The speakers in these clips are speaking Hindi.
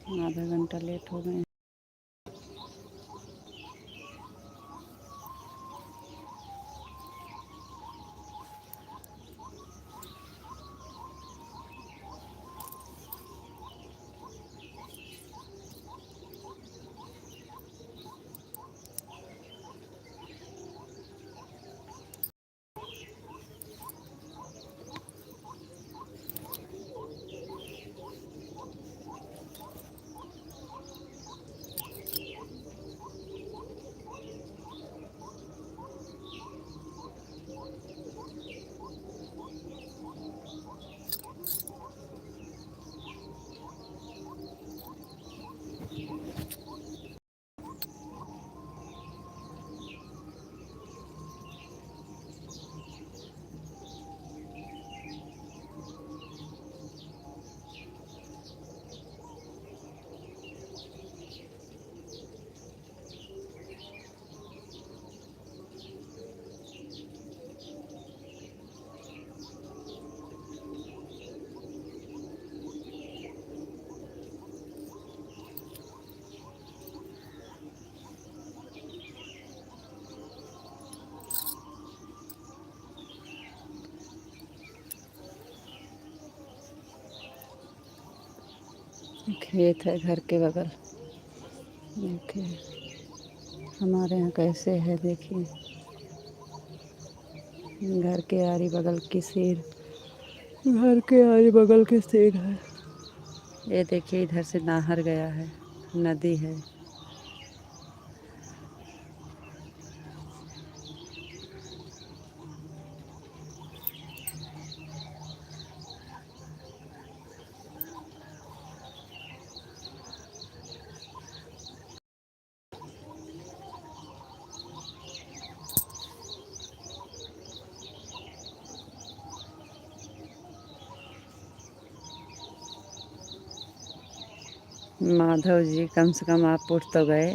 आधा घंटा लेट हो गए। खेत है घर के बगल। देखिए हमारे यहाँ कैसे है, देखिए घर के आरी बगल की सीर, घर के आरी बगल की सीर है। ये देखिए इधर से नाहर गया है, नदी है। माधव जी कम से कम आप उठ तो गए।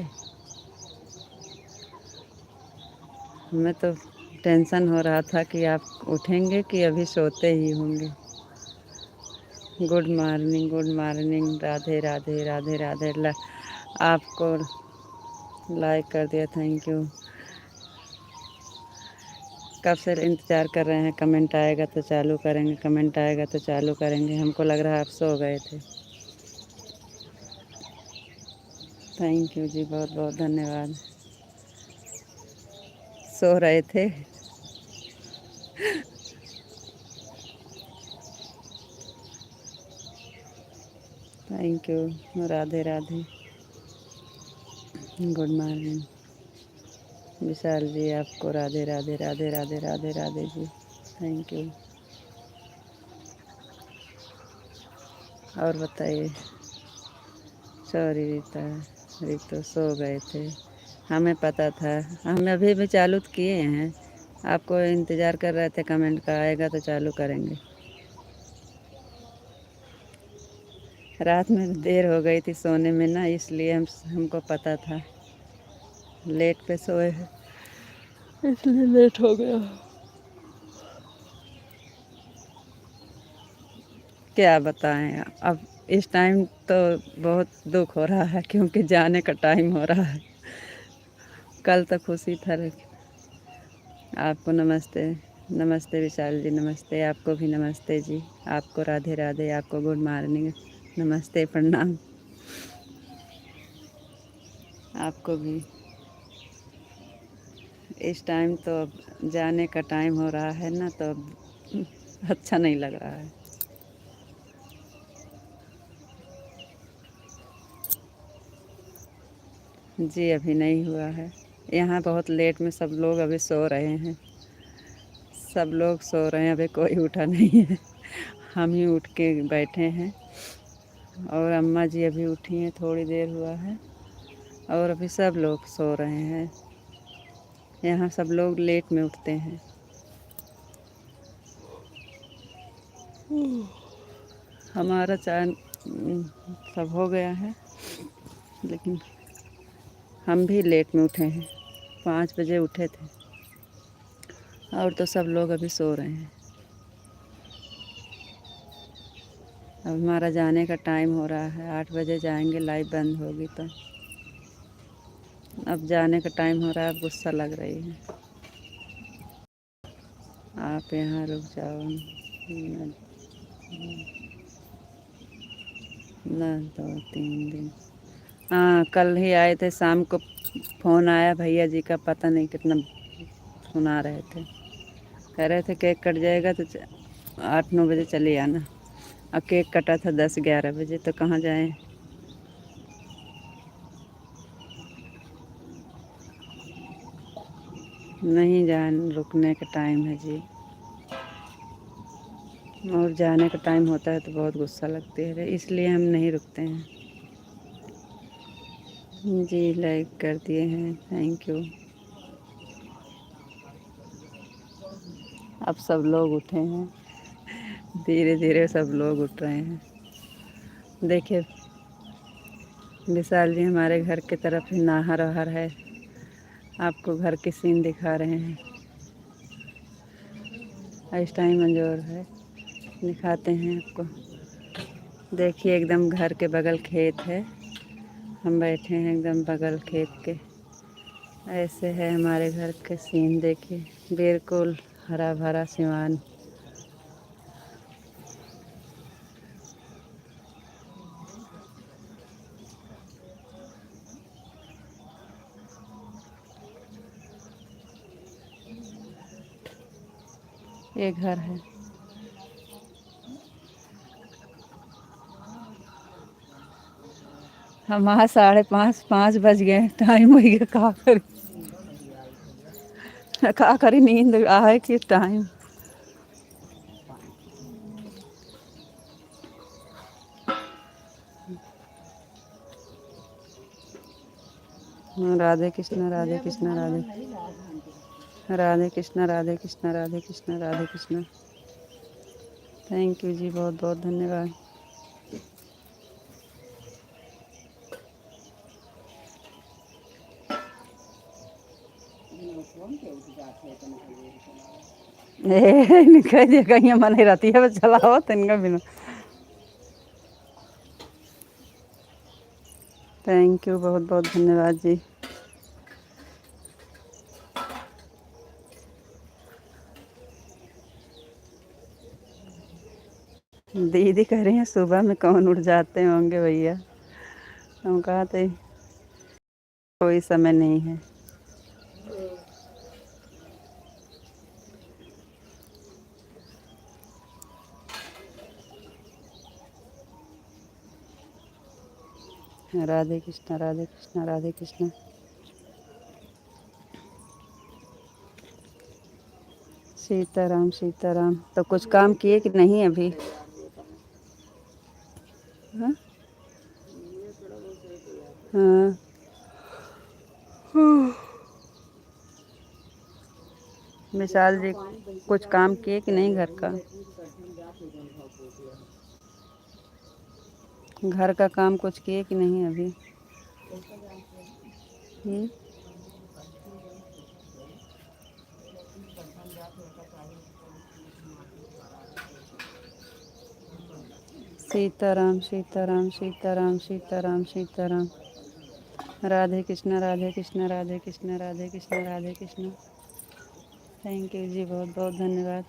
हमें तो टेंशन हो रहा था कि आप उठेंगे कि अभी सोते ही होंगे। Good morning, good morning, Radhe Radhe Radhe Radhe. आपको लाइक कर दिया, थैंक यू। कब से इंतज़ार कर रहे हैं, कमेंट आएगा तो चालू करेंगे, कमेंट आएगा तो चालू करेंगे। हमको लग रहा है आप सो गए थे। थैंक यू जी, बहुत बहुत धन्यवाद। सो रहे थे। Thank you, Radhe Radhe, good morning. Vishal ji आपको राधे राधे राधे राधे राधे राधे जी, थैंक यू। और बताइए। सॉरी रीता, रीतो सो गए थे, हमें पता था। हम अभी भी चालू किए हैं, आपको इंतज़ार कर रहे थे कमेंट का आएगा तो चालू करेंगे। रात में देर हो गई थी सोने में ना, इसलिए हमको पता था लेट पे सोए हैं, इसलिए लेट हो गया। क्या बताएं अब, इस टाइम तो बहुत दुख हो रहा है क्योंकि जाने का टाइम हो रहा है। कल तो खुशी था। आपको नमस्ते, नमस्ते विशाल जी, नमस्ते। आपको भी नमस्ते जी, आपको राधे राधे, आपको गुड मॉर्निंग, नमस्ते, प्रणाम। आपको भी। इस टाइम तो अब जाने का टाइम हो रहा है ना, तो अब अच्छा नहीं लग रहा है। जी अभी नहीं हुआ है, यहाँ बहुत लेट में सब लोग अभी सो रहे हैं। सब लोग सो रहे हैं, अभी कोई उठा नहीं है। हम ही उठ के बैठे हैं, और अम्मा जी अभी उठी हैं, थोड़ी देर हुआ है, और अभी सब लोग सो रहे हैं। यहाँ सब लोग लेट में उठते हैं। हमारा चाय सब हो गया है, लेकिन हम भी लेट में उठे हैं, 5 बजे उठे थे, और तो सब लोग अभी सो रहे हैं। अब हमारा जाने का टाइम हो रहा है, 8 बजे जाएंगे, लाइट बंद होगी तो। अब जाने का टाइम हो रहा है, अब गुस्सा लग रही है। आप यहाँ रुक जाओ ना 2-3 दिन। हाँ, कल ही आए थे शाम को, फ़ोन आया भैया जी का, पता नहीं कितना सुना रहे थे। कह रहे थे केक कट जाएगा तो 8-9 बजे चले आना। और केक कटा था 10-11 बजे, तो कहाँ जाएं। नहीं जान, रुकने का टाइम है जी, और जाने का टाइम होता है तो बहुत गुस्सा लगती है, इसलिए हम नहीं रुकते हैं। जी, लाइक कर दिए हैं, थैंक यू। अब सब लोग उठे हैं, धीरे धीरे सब लोग उठ रहे हैं। देखिए विशाल जी हमारे घर की तरफ ही नहर वहर है, आपको घर की सीन दिखा रहे हैं। इस टाइम मंजूर है, दिखाते हैं आपको। देखिए एकदम घर के बगल खेत है, हम बैठे हैं एकदम बगल खेत के। ऐसे है हमारे घर के सीन, देखिए बिल्कुल हरा भरा सिवान। ये घर है। हमारा 5:30 बज गए, टाइम हो गया। का करी नींद आए कि time. Radhe Krishna Radhe Krishna Radhe Krishna Radhe Krishna Radhe Krishna Radhe Krishna. Thank you जी, बहुत बहुत धन्यवाद। कह दिया कहीं मन रहती है, चलाओ तो इनका बिना। थैंक यू, बहुत बहुत धन्यवाद जी। दीदी कह रही हैं सुबह में कौन उठ जाते होंगे भैया। हम कहा थे कोई समय नहीं है। राधे कृष्ण राधे कृष्ण राधे कृष्ण। सीताराम सीताराम। तो कुछ काम किए कि नहीं अभी? हाँ हाँ। विशाल जी कुछ काम किए कि नहीं घर का? घर का काम कुछ किए कि नहीं अभी? सीताराम सीताराम सीताराम सीताराम सीताराम। राधे कृष्ण राधे कृष्ण राधे कृष्ण राधे कृष्ण राधे कृष्ण। थैंक यू जी, बहुत बहुत धन्यवाद।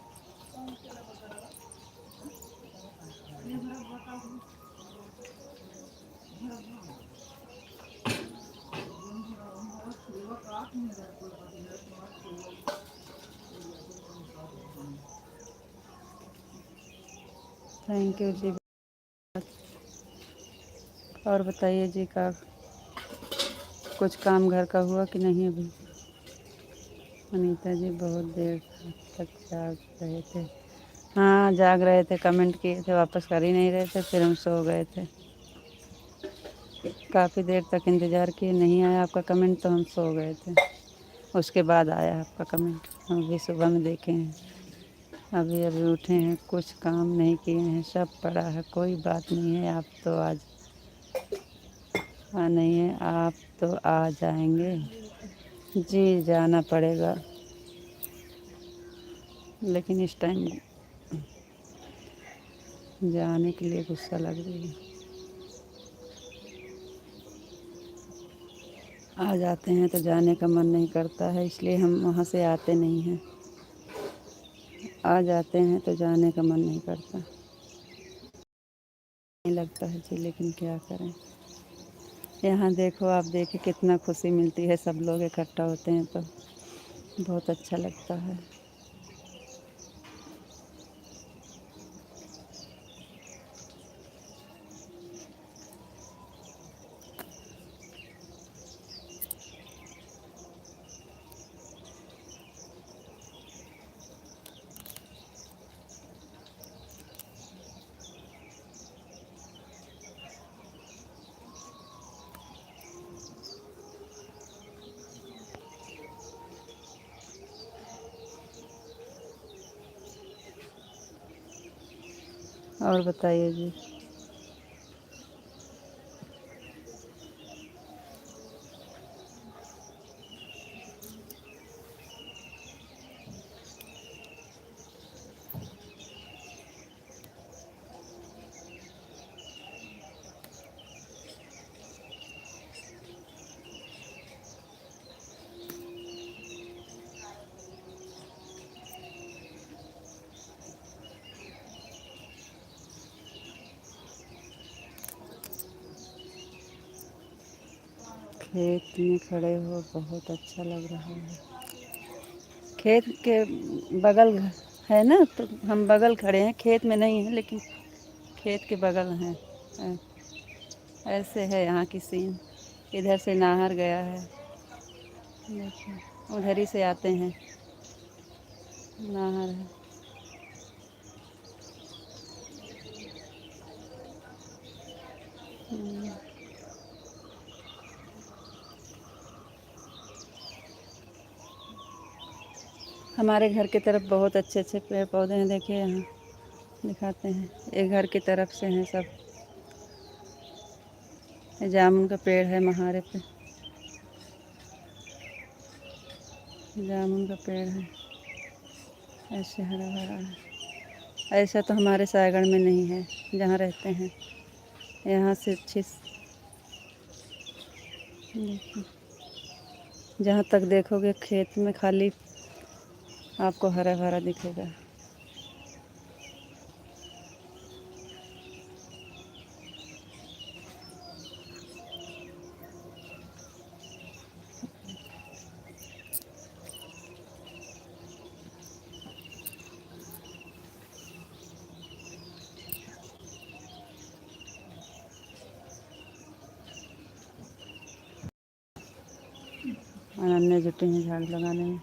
थैंक यू जी। और बताइए जी, का कुछ काम घर का हुआ कि नहीं अभी? अनीता जी बहुत देर तक जाग रहे थे। हाँ जाग रहे थे, कमेंट किए थे, वापस कर ही नहीं रहे थे, फिर हम सो गए थे। काफ़ी देर तक इंतज़ार किए, नहीं आया आपका कमेंट तो हम सो गए थे। उसके बाद आया आपका कमेंट, हम भी सुबह में देखे हैं। अभी अभी उठे हैं, कुछ काम नहीं किए हैं, सब पड़ा है, कोई बात नहीं है। आप तो आज नहीं है, आप तो आ जाएंगे जी, जाना पड़ेगा लेकिन इस टाइम जाने के लिए गुस्सा लग रही है। आ जाते हैं तो जाने का मन नहीं करता है, इसलिए हम वहाँ से आते नहीं हैं। आ जाते हैं तो जाने का मन नहीं करता, नहीं लगता है जी, लेकिन क्या करें। यहाँ देखो, आप देखें कितना खुशी मिलती है, सब लोग इकट्ठा होते हैं तो बहुत अच्छा लगता है। और बताइए जी। खेत में खड़े हो, बहुत अच्छा लग रहा है। खेत के बगल है ना, तो हम बगल खड़े हैं, खेत में नहीं है लेकिन खेत के बगल हैं। ऐसे है यहाँ की सीन। इधर से नाहर गया है, देखिए उधर ही से आते हैं, नाहर है। हमारे घर की तरफ बहुत अच्छे अच्छे पेड़ पौधे हैं, देखिए यहाँ दिखाते हैं। एक घर की तरफ से हैं सब। ये जामुन का पेड़ है महारे पे, जामुन का पेड़ है, ऐसे हरा भरा है। ऐसा तो हमारे सागड़ में नहीं है जहाँ रहते हैं। यहाँ से अच्छी, देखिए जहाँ तक देखोगे खेत में खाली आपको हरा भरा दिखेगा। अनन्या जुटी हैं झाड़ू लगाने में।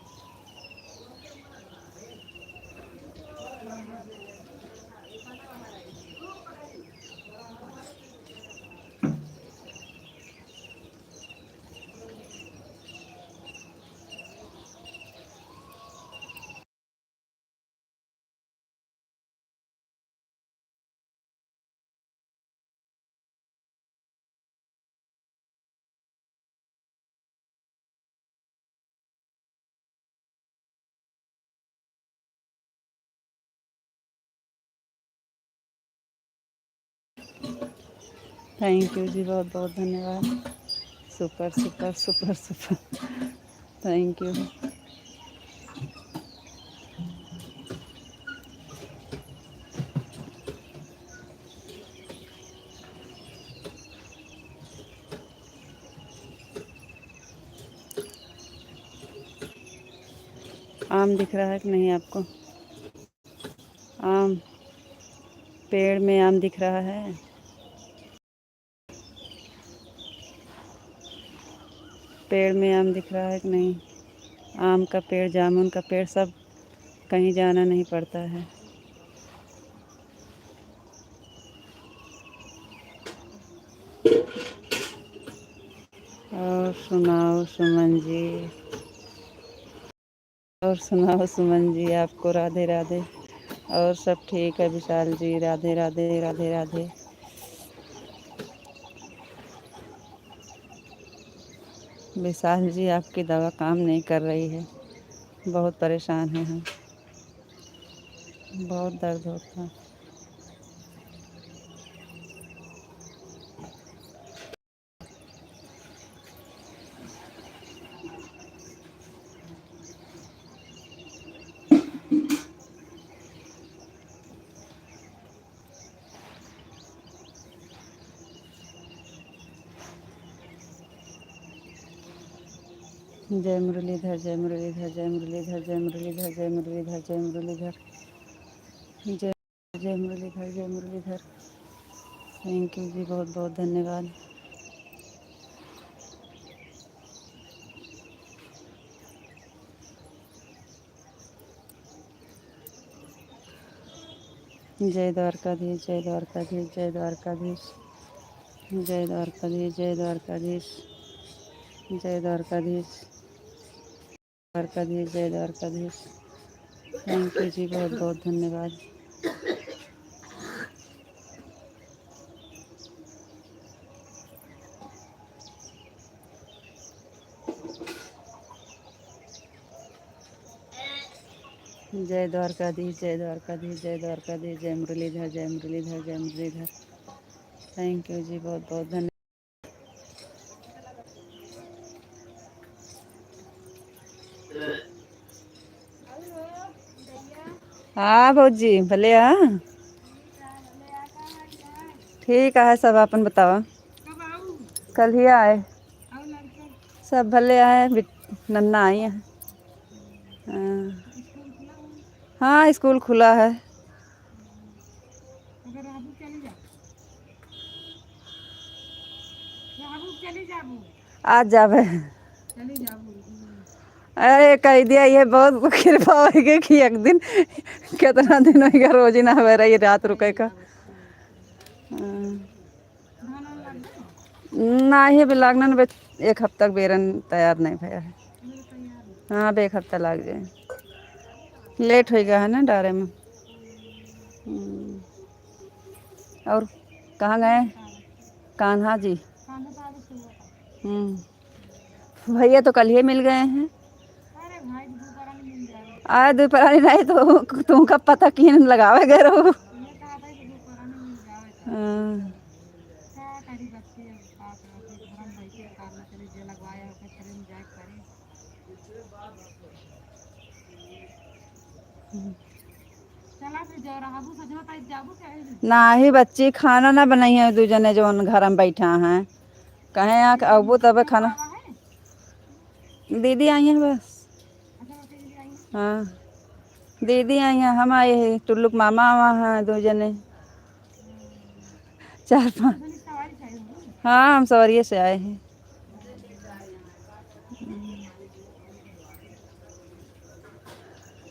थैंक यू जी, बहुत बहुत धन्यवाद। Super super super super, thank you. आम दिख रहा है कि नहीं आपको? आम, पेड़ में आम दिख रहा है? पेड़ में आम दिख रहा है कि नहीं? आम का पेड़, जामुन का पेड़, सब, कहीं जाना नहीं पड़ता है। और सुनाओ सुमन जी, और सुनाओ सुमन जी, आपको राधे राधे। और सब ठीक है विशाल जी, राधे राधे राधे राधे। विशाल जी, आपकी दवा काम नहीं कर रही है, बहुत परेशान हैं हम, बहुत दर्द होता है। जय मुरलीधर, जय मुरलीधर, जय मुरलीधर, जय मुरलीधर, जय मुरलीधर, जय मुरलीधर, जय जय मुरलीधर, जय मुरलीधर। थैंक यू जी, बहुत बहुत धन्यवाद। जय द्वारकाधीश, जय द्वारकाधीश, जय द्वारकाधीश, जय द्वारकाधीश, जय द्वारकाधीश, जय द्वारकाधीश, द्वारकाधीश, जय द्वारकाधीश। थैंक यू जी, बहुत बहुत धन्यवाद। जय द्वारकाधीश, जय द्वारकाधीश, जय द्वारकाधीश, जय मुरलीधर, जय मुरलीधर, जय मुरलीधर। थैंक यू जी, बहुत बहुत धन्यवाद। हाँ भौजी, भले हाँ, ठीक है सब। अपन बतावा। कल ही आए सब, भले आए, नन्ना आई है। हाँ हाँ, स्कूल खुला है। आज जावे। अरे कह दिया, ये बहुत कृपा होगी कि एक दिन कितना दिन होगा रोज ही ना हो रही रात रुके का। ना ही बिलागन बे, एक हफ्ता तक बेरन तैयार नहीं भया है। हाँ, अब एक हफ्ता लग जाए, लेट हो गया है ना डारे में। और कहाँ गए कान्हा जी? भैया तो कल ही मिल गए हैं। आए दोपहर नहीं तो तुमका पता कि लगावे गए रहो। हाँ। ना ही बच्ची खाना ना बनाई है, दू जने जो घर में बैठा हैं, कहे यहाँ अबू तब खाना। दीदी आई हैं बस। हाँ, दीदी आई हैं, हम आए हैं, टुल्लू के मामा वहाँ हैं, दो जने, चार पाँच। हाँ, हम सवरिये से आए हैं।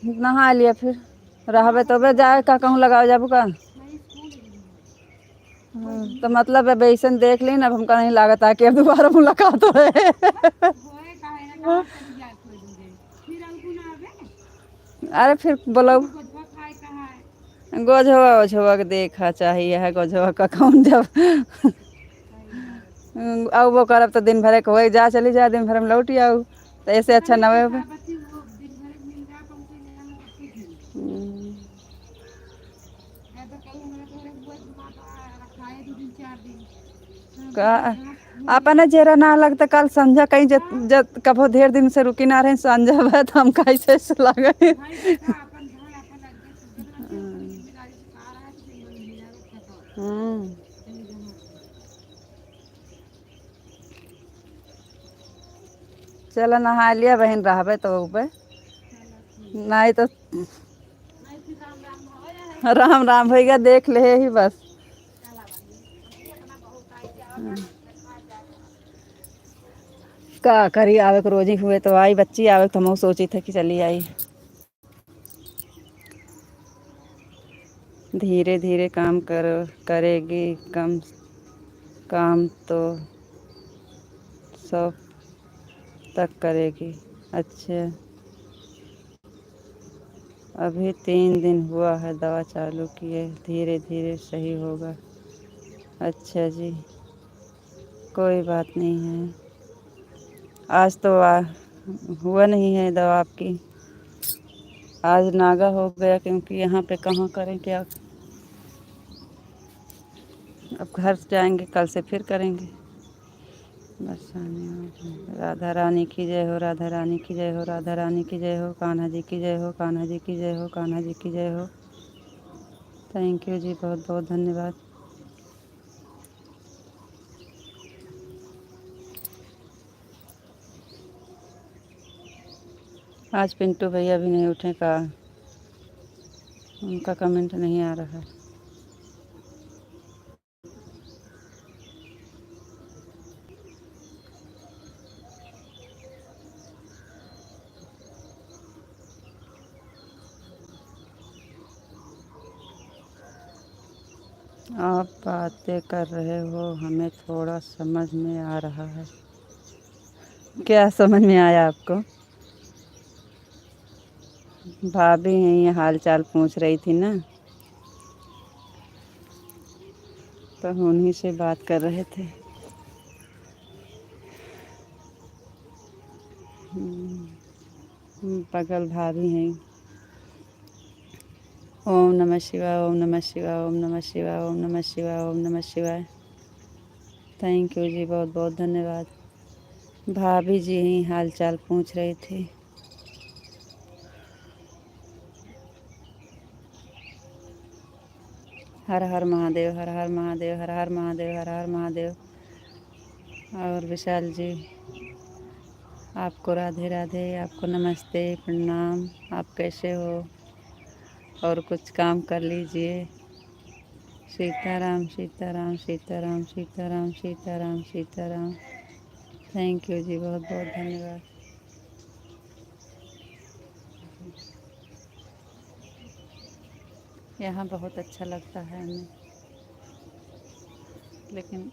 नहा लिया फिर रहबे तो बे जाए का कहूँ लगाओ जाबू का। तो मतलब है बेसन देख ली ना, अब हमका नहीं लागत है कि अब दोबारा मुलाकात हो है। अरे फिर बोलो, गोझवा ओझवा के देखा चाहिए है, गोझवा का कौन जब अब वो करब तो दिन भर के हो जा, चली जा, दिन भर में लौट आऊ, तो ऐसे अच्छा न हो। अपने जेरा ना लगता, कल संझा कहीं जब कभो ढेर दिन से रुकी ना रहे, संझा तो हम कैसे लगे। चलो नहा लिया बहन, रहबे तो ऊपर नहीं तो राम राम भैया देख ले ही बस। का करी, आवे को रोजी हुए तो आई, बच्ची आवे तो हम सोची थे कि चली आई। धीरे धीरे काम करो, करेगी कम काम तो सब तक करेगी। अच्छा, अभी 3 दिन हुआ है दवा चालू किए, धीरे धीरे सही होगा। अच्छा जी, कोई बात नहीं है। आज तो हुआ नहीं है दवा आपकी, आज नागा हो गया, क्योंकि यहाँ पे कहाँ करें क्या। अब घर जाएंगे, कल से फिर करेंगे। बस राधा रानी की जय हो, राधा रानी की जय हो, राधा रानी की जय हो, कान्हा जी की जय हो, कान्हा जी की जय हो, कान्हा जी की जय हो। थैंक यू जी, बहुत बहुत धन्यवाद। आज पिंटू भैया भी नहीं उठे का, उनका कमेंट नहीं आ रहा। आप बातें कर रहे हो हमें थोड़ा समझ में आ रहा है। क्या समझ में आया आपको? भाभी यही हाल चाल पूछ रही थी ना, तो उन्हीं से बात कर रहे थे। बगल भाभी हैं। ओम नमः शिवाय, ओम नमः शिवाय, ओम नमः शिवाय, ओम नमः शिवाय, ओम नमः शिवाय। थैंक यू जी, बहुत बहुत धन्यवाद। भाभी जी ही हाल चाल पूछ रही थी। हर हर महादेव, हर हर महादेव, हर हर महादेव, हर हर महादेव। और विशाल जी, आपको राधे राधे, आपको नमस्ते, प्रणाम। आप कैसे हो? और कुछ काम कर लीजिए। सीताराम सीताराम सीताराम सीताराम सीताराम सीताराम। थैंक यू जी, बहुत बहुत धन्यवाद। यहाँ बहुत अच्छा लगता है हमें, लेकिन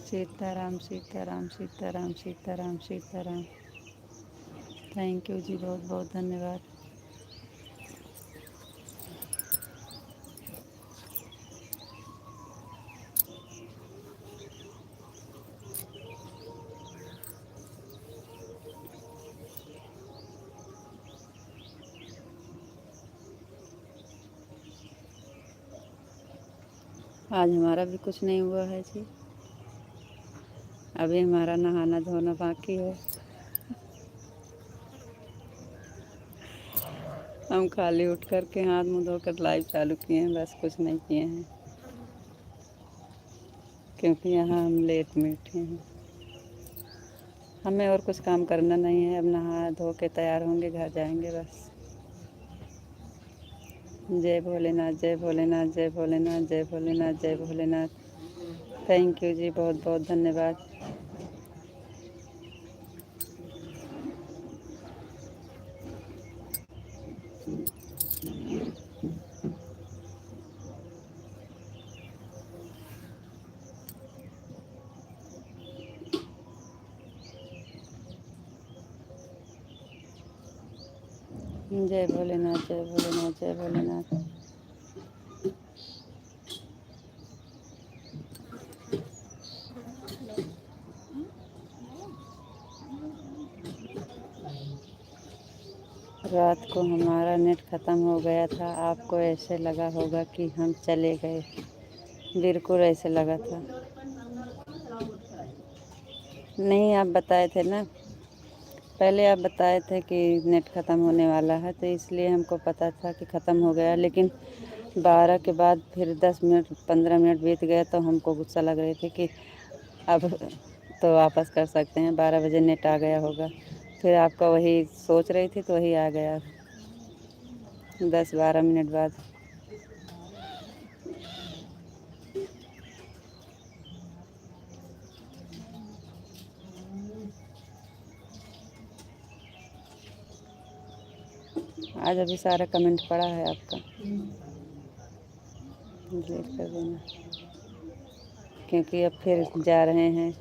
सीताराम सीताराम सीताराम सीताराम सीताराम। थैंक यू जी, बहुत बहुत धन्यवाद। आज हमारा भी कुछ नहीं हुआ है जी, अभी हमारा नहाना धोना बाकी है। हम खाली उठ कर के हाथ मुँह धोकर लाइव चालू किए हैं, बस कुछ नहीं किए हैं, क्योंकि यहाँ हम लेट में उठे हैं। हमें और कुछ काम करना नहीं है, अब नहा धो के तैयार होंगे, घर जाएंगे बस। जय भोलेनाथ, जय भोलेनाथ, जय भोलेनाथ, जय भोलेनाथ, जय भोलेनाथ। थैंक यू जी, बहुत बहुत धन्यवाद। जय भोलेनाथ, जय भोलेनाथ, जय भोलेनाथ। रात को हमारा नेट ख़त्म हो गया था, आपको ऐसे लगा होगा कि हम चले गए। बिल्कुल ऐसे लगा था। नहीं, आप बताए थे ना, पहले आप बताए थे कि नेट ख़त्म होने वाला है, तो इसलिए हमको पता था कि ख़त्म हो गया। लेकिन 12 के बाद फिर 10 मिनट 15 मिनट बीत गए तो हमको गुस्सा लग रही थी कि अब तो वापस कर सकते हैं, 12 बजे नेट आ गया होगा। फिर आपका वही सोच रही थी तो वही आ गया 10-12 मिनट बाद। आज अभी सारा कमेंट पड़ा है आपका, डिलीट कर देना, क्योंकि अब फिर जा रहे हैं।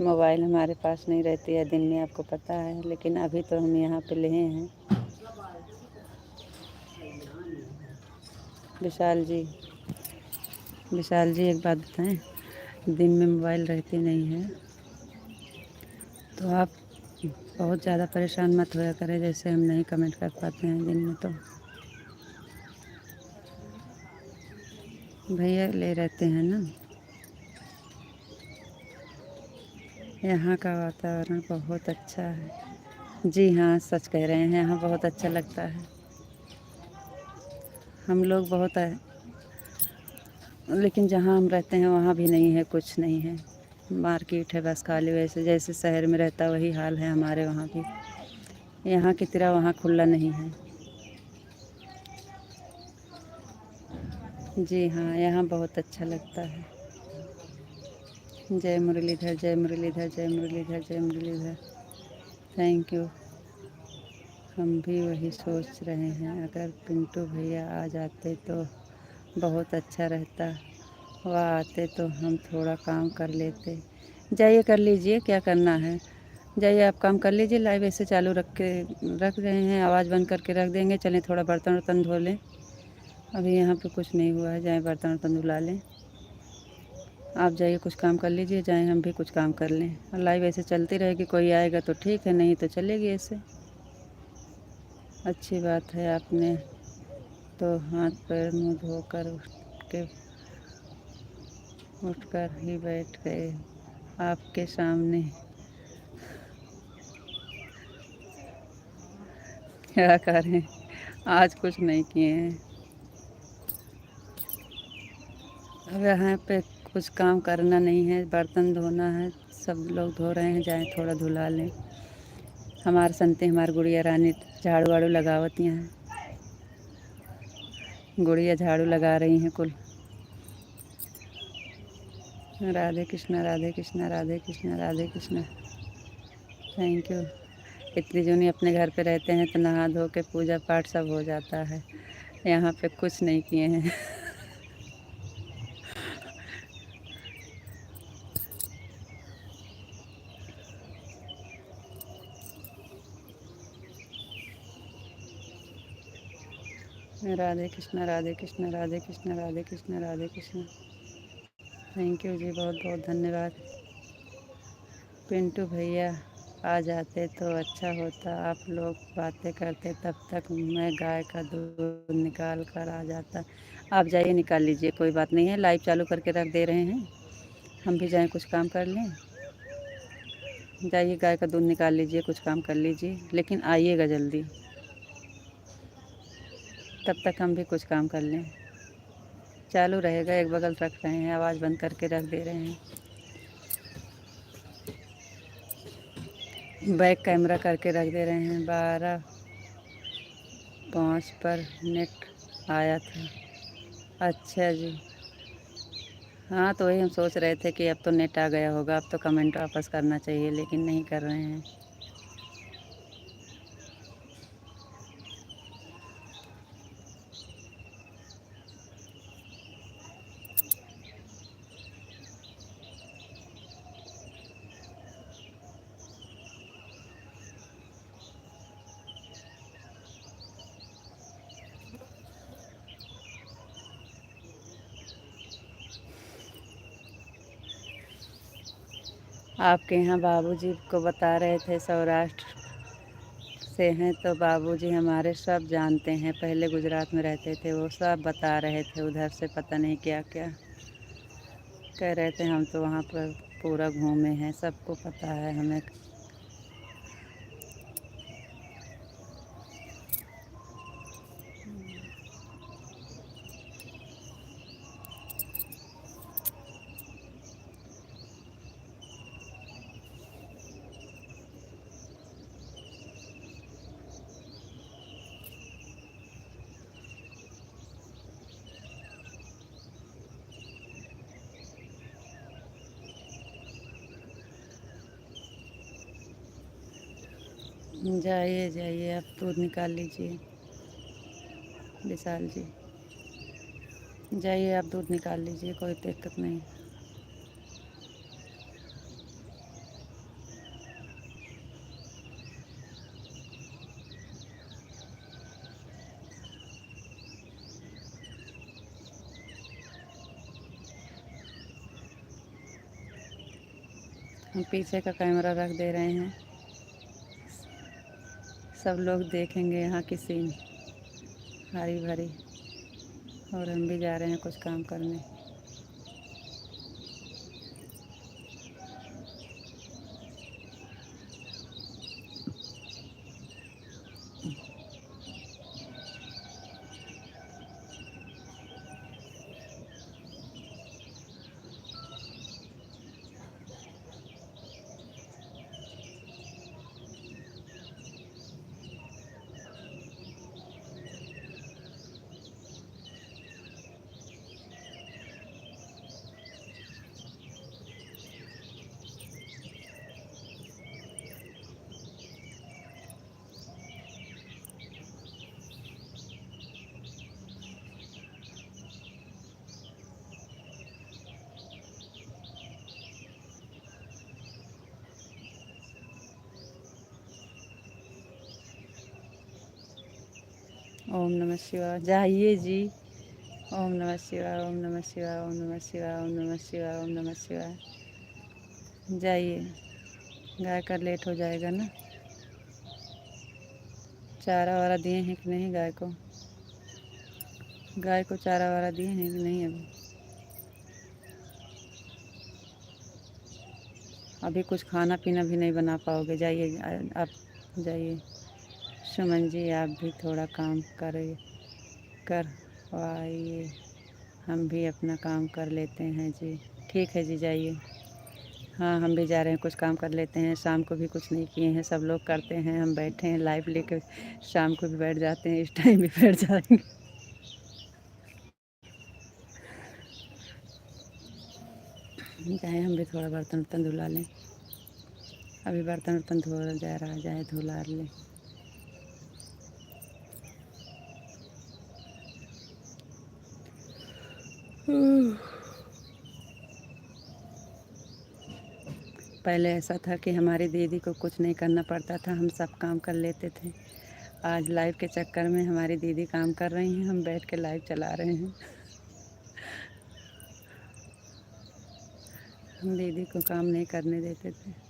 मोबाइल हमारे पास नहीं रहती है दिन में, आपको पता है, लेकिन अभी तो हम यहाँ पे ले हैं। विशाल जी, विशाल जी एक बात बताएं, दिन में मोबाइल रहती नहीं है तो आप बहुत ज़्यादा परेशान मत होया करें, जैसे हम नहीं कमेंट कर पाते हैं दिन में। तो भैया ले रहते हैं ना। यहाँ का वातावरण बहुत अच्छा है। जी हाँ, सच कह रहे हैं, यहाँ बहुत अच्छा लगता है। हम लोग बहुत है, लेकिन जहाँ हम रहते हैं वहाँ भी नहीं है, कुछ नहीं है। मार्केट है बस खाली, वैसे जैसे शहर में रहता वही हाल है हमारे वहाँ भी। यहाँ की तरह वहाँ खुला नहीं है। जी हाँ, यहाँ बहुत अच्छा लगता है। जय मुरलीधर, जय मुरलीधर, जय मुरलीधर, जय मुरलीधर। Thank you. हम भी वही सोच रहे हैं, अगर पिंटू भैया आ जाते तो बहुत अच्छा रहता। वह आते तो हम थोड़ा काम कर लेते। जाइए कर लीजिए, क्या करना है। जाइए आप काम कर लीजिए। लाइव ऐसे चालू रख रहे हैं, आवाज़ बंद करके रख देंगे। चलें थोड़ा बर्तन वर्तन धो लें। अभी यहाँ पे कुछ नहीं हुआ है, जाएँ बर्तन वर्तन धुला लें। आप जाइए कुछ काम कर लीजिए, जाएँ हम भी कुछ काम कर लें। और लाइव ऐसे चलती रहेगी, कोई आएगा तो ठीक है, नहीं तो चलेगी ऐसे। अच्छी बात है, आपने तो हाथ पैर मुँह धोकर उठकर ही बैठ गए आपके सामने। क्या करें, आज कुछ नहीं किए हैं। अब यहाँ पे कुछ काम करना नहीं है, बर्तन धोना है। सब लोग धो रहे हैं, जाएँ थोड़ा धुला लें। हमारे संते हमारी गुड़िया रानी झाड़ू वाड़ू लगावती हैं। गुड़िया झाड़ू लगा रही हैं कुल। राधे कृष्णा, राधे कृष्णा, राधे कृष्णा, राधे कृष्णा। Thank you. इतनी जूनी अपने घर पे रहते हैं तो नहा धो के पूजा पाठ सब हो जाता है। यहाँ पे कुछ नहीं किए हैं। राधे कृष्णा, राधे कृष्णा, राधे कृष्णा, राधे कृष्णा, राधे कृष्णा। थैंक यू जी, बहुत बहुत धन्यवाद। पिंटू भैया आ जाते तो अच्छा होता, आप लोग बातें करते, तब तक मैं गाय का दूध निकाल कर आ जाता। आप जाइए निकाल लीजिए, कोई बात नहीं है। लाइव चालू करके रख दे रहे हैं, हम भी जाएं कुछ काम कर लें। जाइए गाय का दूध निकाल लीजिए, कुछ काम कर लीजिए, लेकिन आइएगा जल्दी। तब तक हम भी कुछ काम कर लें। चालू रहेगा, एक बगल रख रहे हैं, आवाज़ बंद करके रख दे रहे हैं। बैक कैमरा करके रख दे रहे हैं। 12:05 पर नेट आया था। अच्छा जी। हाँ, तो वही हम सोच रहे थे कि अब तो नेट आ गया होगा, अब तो कमेंट वापस करना चाहिए, लेकिन नहीं कर रहे हैं। आपके यहाँ बाबूजी को बता रहे थे सौराष्ट्र से हैं, तो बाबूजी हमारे सब जानते हैं। पहले गुजरात में रहते थे, वो सब बता रहे थे उधर से पता नहीं क्या क्या कह रहे थे। हम तो वहाँ पर पूरा घूमे हैं, सबको पता है हमें। जाइए जाइए, आप दूध निकाल लीजिए विशाल जी। जाइए आप दूध निकाल लीजिए, कोई दिक्कत नहीं। हम पीछे का कैमरा रख दे रहे हैं, सब लोग देखेंगे यहाँ की सीन हरी भरी। और हम भी जा रहे हैं कुछ काम करने। ओम नमः शिवाय। जाइए जी। ओम नमः शिवाय, ओम नमः शिवाय, ओम नमः शिवाय, ओम नमः शिवाय, ओम नमः शिवाय। जाइए, गाय का लेट हो जाएगा ना। चारा वारा दिए हैं कि नहीं गाय को? गाय को चारा वारा दिए हैं कि नहीं अभी? अभी कुछ खाना पीना भी नहीं बना पाओगे। जाइए आप, जाइए। सुमन जी आप भी थोड़ा काम करवाइए, हम भी अपना काम कर लेते हैं जी। ठीक है जी, जाइए। हाँ हम भी जा रहे हैं, कुछ काम कर लेते हैं। शाम को भी कुछ नहीं किए हैं, सब लोग करते हैं, हम बैठे हैं लाइव लेकर। शाम को भी बैठ जाते हैं, इस टाइम भी बैठ जाएंगे। जाए हम भी थोड़ा बर्तन वर्तन धुला लें। अभी बर्तन वर्तन धो जा रहा, जाए धुला लें। पहले ऐसा था कि हमारी दीदी को कुछ नहीं करना पड़ता था, हम सब काम कर लेते थे। आज लाइव के चक्कर में हमारी दीदी काम कर रही हैं, हम बैठ के लाइव चला रहे हैं। हम दीदी को काम नहीं करने देते थे।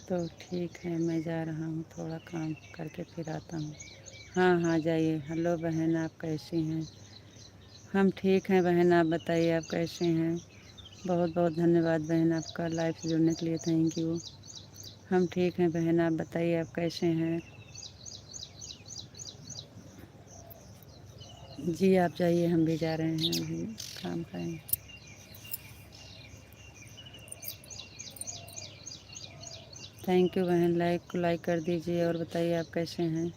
तो ठीक है, मैं जा रहा हूँ, थोड़ा काम करके फिर आता हूँ। हाँ हाँ जाइए। हेलो बहन, आप कैसी हैं? हम ठीक हैं बहन, आप बताइए आप कैसे हैं? बहुत बहुत धन्यवाद बहन आपका लाइव से जुड़ने के लिए, थैंक यू। हम ठीक हैं बहन, आप बताइए आप कैसे हैं? जी आप जाइए, हम भी जा रहे हैं, अभी काम करें। थैंक यू बहन, लाइक कर दीजिए और बताइए आप कैसे हैं?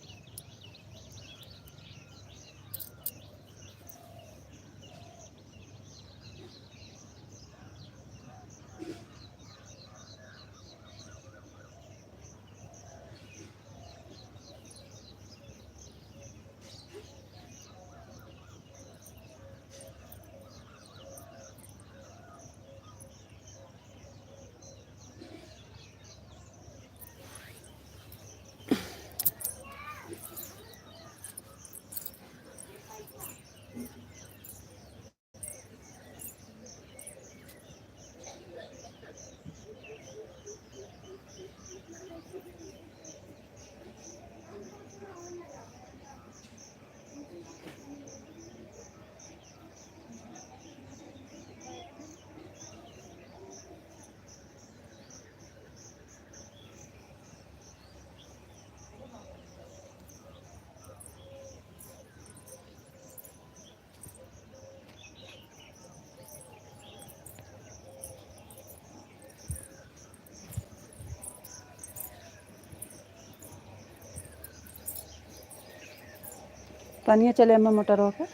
पानी चले अम्मा मोटर होकर।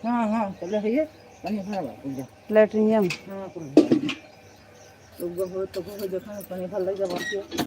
हाँ हाँ चले है ये पानी भरा हुआ लैट्रिनिया में। हाँ तो देखा पानी भर लग जाए।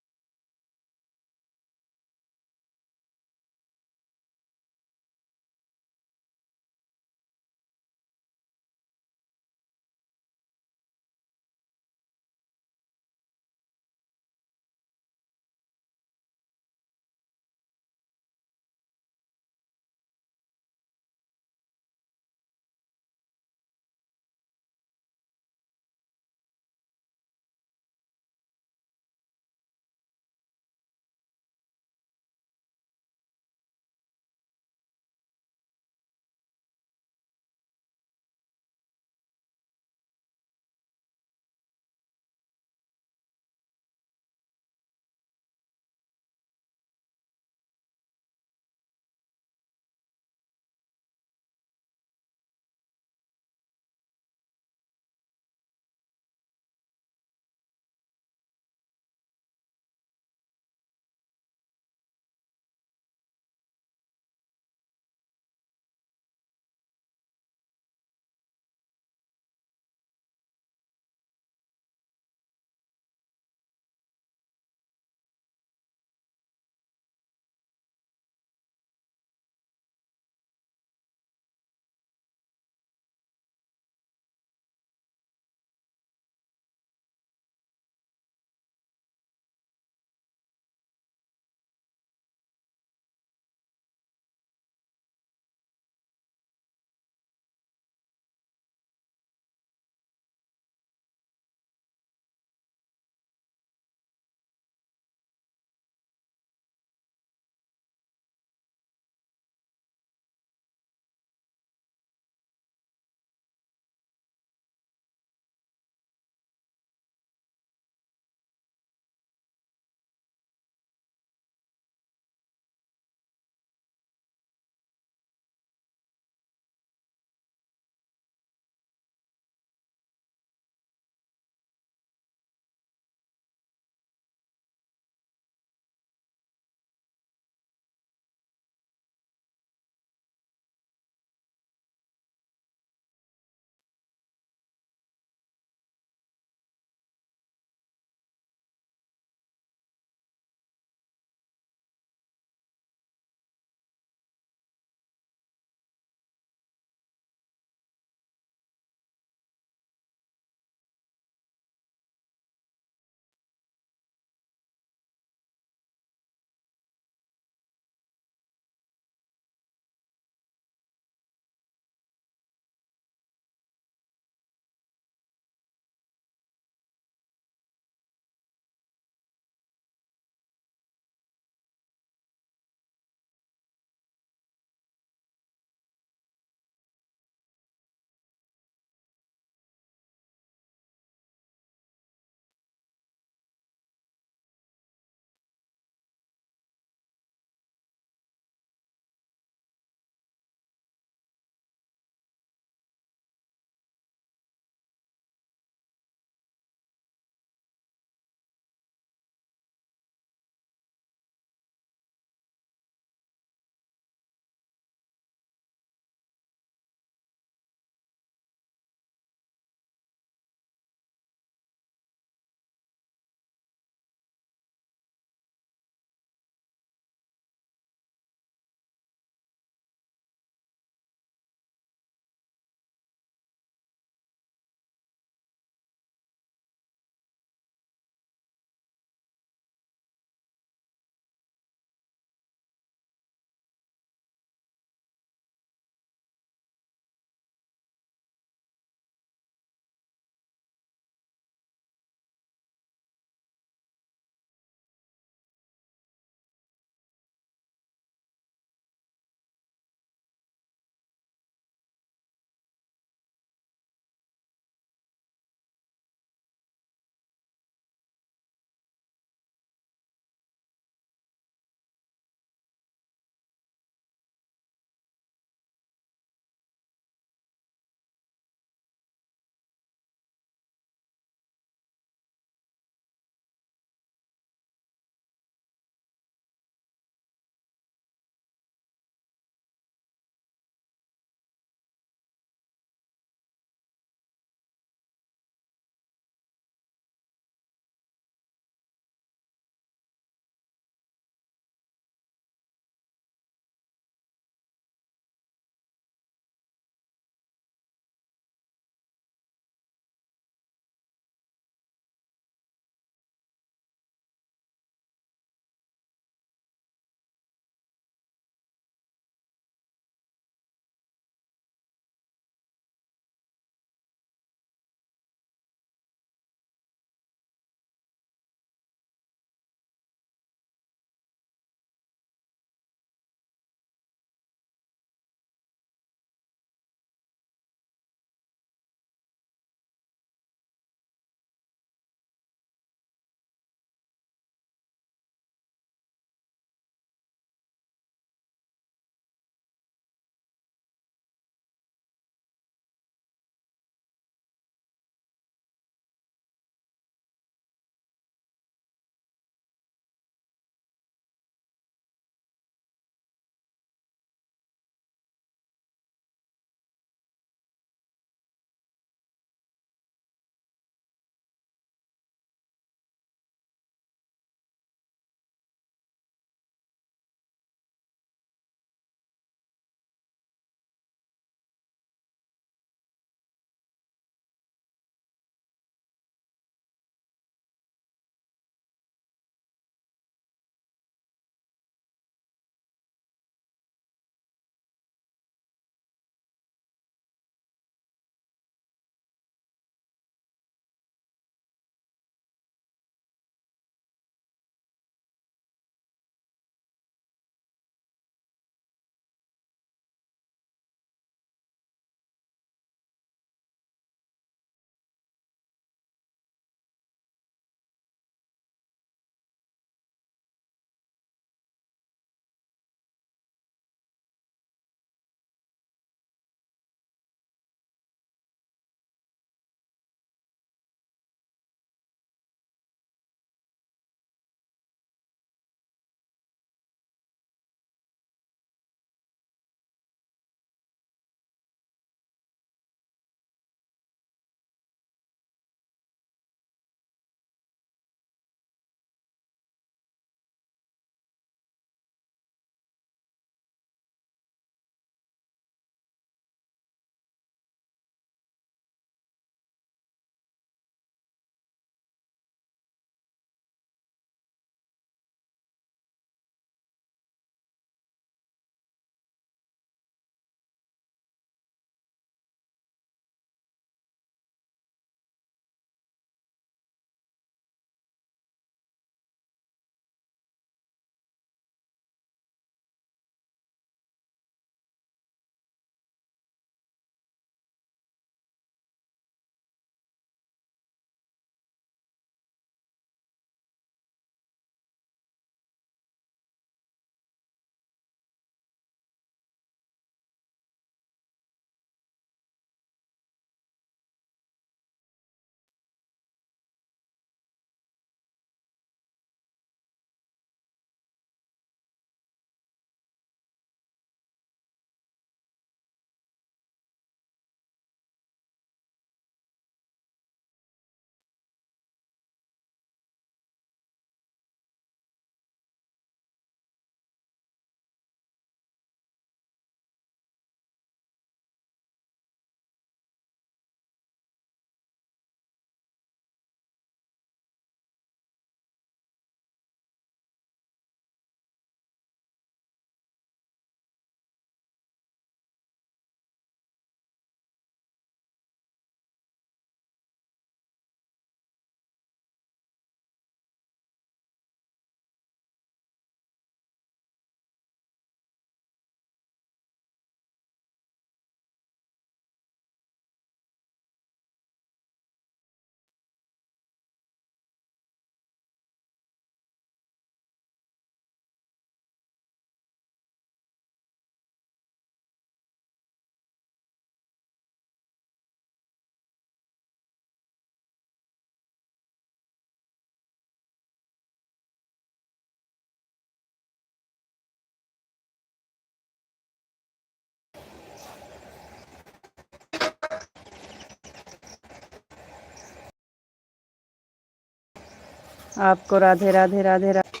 आपको राधे राधे राधे राधे।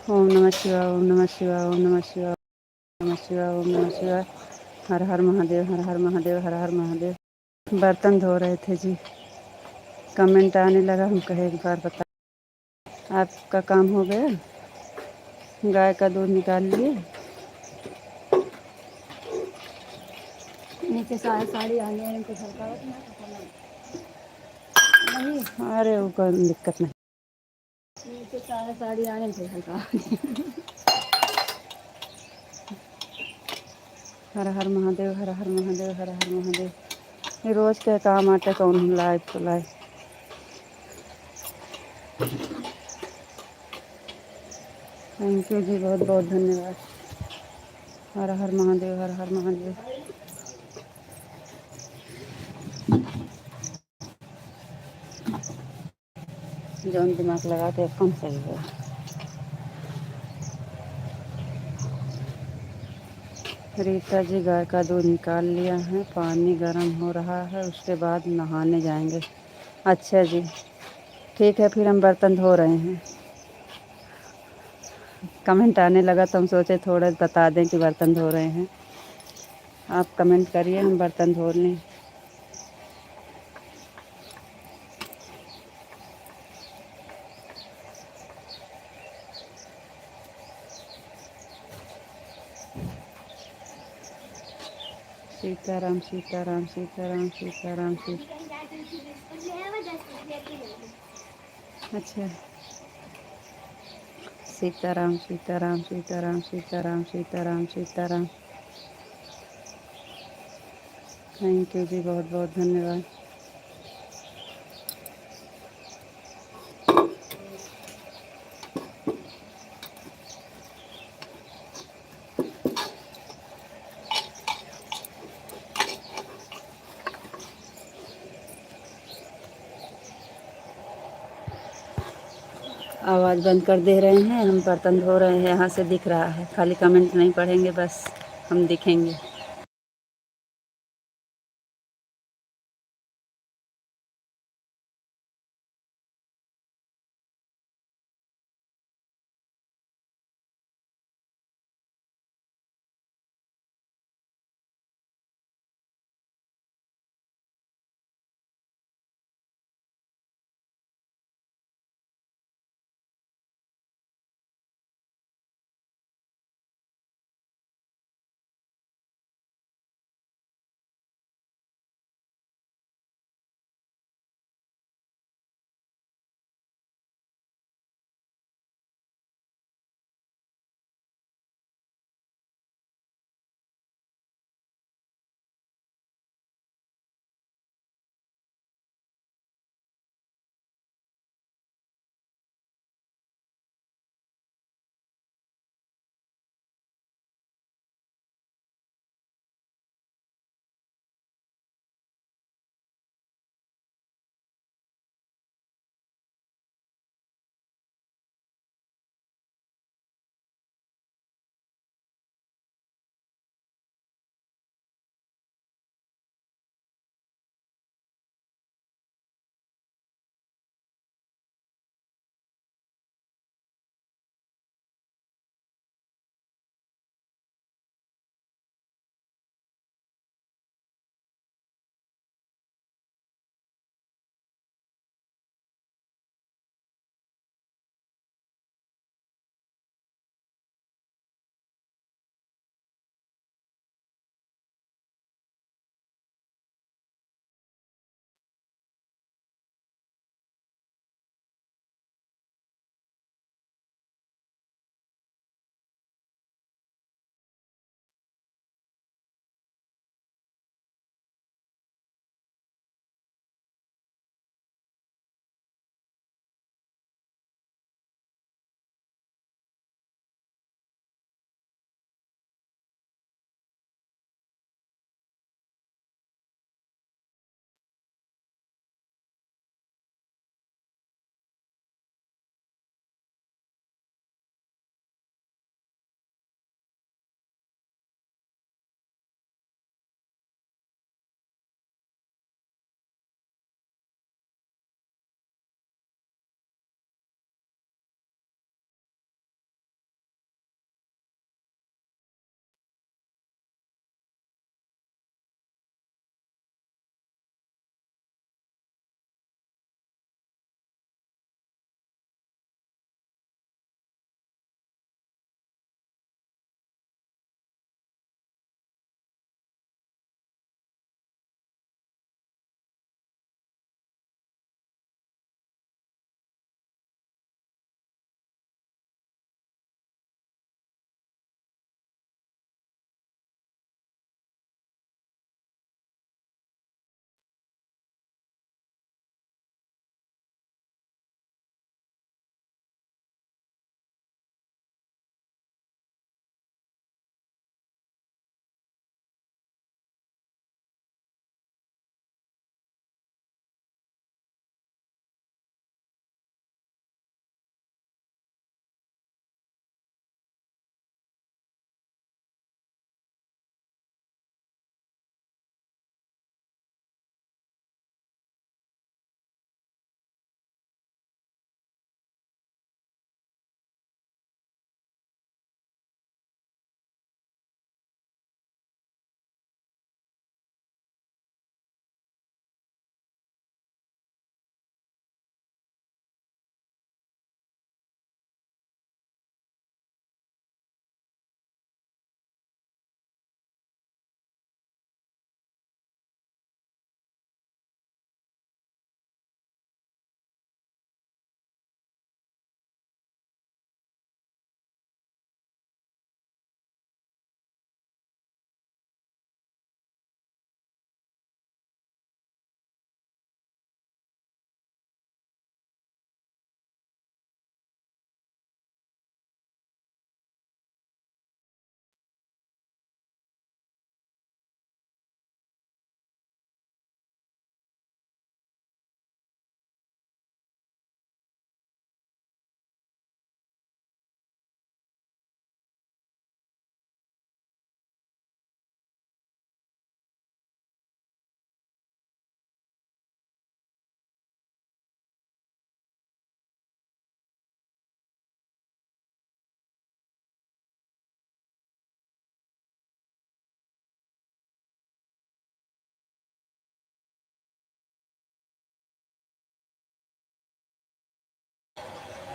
ओम नमः शिवाय, ओम नमः शिवाय, ओम नमः शिवाय, ओम नमः शिवाय, ओम नमः शिवाय। हर हर महादेव, हर हर महादेव, हर हर महादेव। बर्तन धो रहे थे जी, कमेंट आने लगा, हम कहे एक बार बता। आपका काम हो गया? गाय का दूध निकाल लिए? नीचे साड़ी आ गया इनको सरकावत ना नहीं। अरे वो कोई दिक्कत नहीं। नीचे साड़ी आने थे सरकावत। हर हर महादेव, हर हर महादेव, हर हर महादेव। ये रोज़ के काम आते कौन हम लाए तो लाए। थैंक यू जी, बहुत बहुत धन्यवाद। हर हर महादेव, हर हर महादेव। जौन दिमाग लगा के कौन सही है। रीता जी गाय का दूध निकाल लिया है, पानी गर्म हो रहा है, उसके बाद नहाने जाएंगे। अच्छा जी, ठीक है, फिर हम बर्तन धो रहे हैं। कमेंट आने लगा तो हम सोचे थोड़ा बता दें कि बर्तन धो रहे हैं। आप कमेंट करिए, हम बर्तन धो लें। सीताराम सीताराम सीताराम सीताराम सीता। अच्छा, सीताराम सीताराम सीताराम सीताराम सीताराम सीताराम। थैंक यू जी, बहुत बहुत धन्यवाद। आवाज़ बंद कर दे रहे हैं, हम बर्तन धो रहे हैं। यहाँ से दिख रहा है, खाली कमेंट नहीं पढ़ेंगे, बस हम दिखेंगे।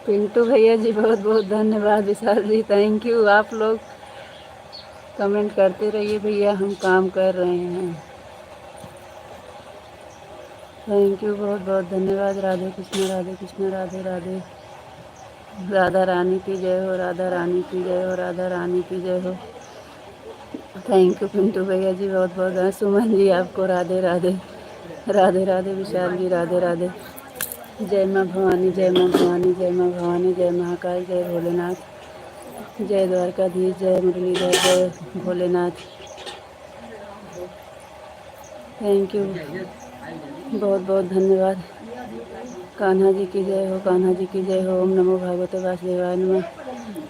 पिंटू भैया जी बहुत बहुत धन्यवाद। विशाल जी थैंक यू। आप लोग कमेंट करते रहिए भैया, हम काम कर रहे हैं। थैंक यू, बहुत बहुत धन्यवाद। राधे कृष्ण राधे कृष्ण राधे राधे। राधा रानी की जय हो, राधा रानी की जय हो, राधा रानी की जय हो। थैंक यू पिंटू भैया जी, बहुत बहुत। सुमन जी आपको राधे राधे। राधे राधे विशाल जी, राधे राधे। जय माँ भवानी, जय माँ भवानी, जय माँ भवानी, जय महाकाल, जय भोलेनाथ, जय द्वारकाधीश, जय मुरलीधर, जय भोलेनाथ। थैंक यू, बहुत बहुत धन्यवाद। कान्हा जी की जय हो, कान्हा जी की जय हो। ओम नमो भगवते वासुदेवाय नमः।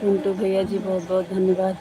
पिंटू भैया जी बहुत बहुत धन्यवाद।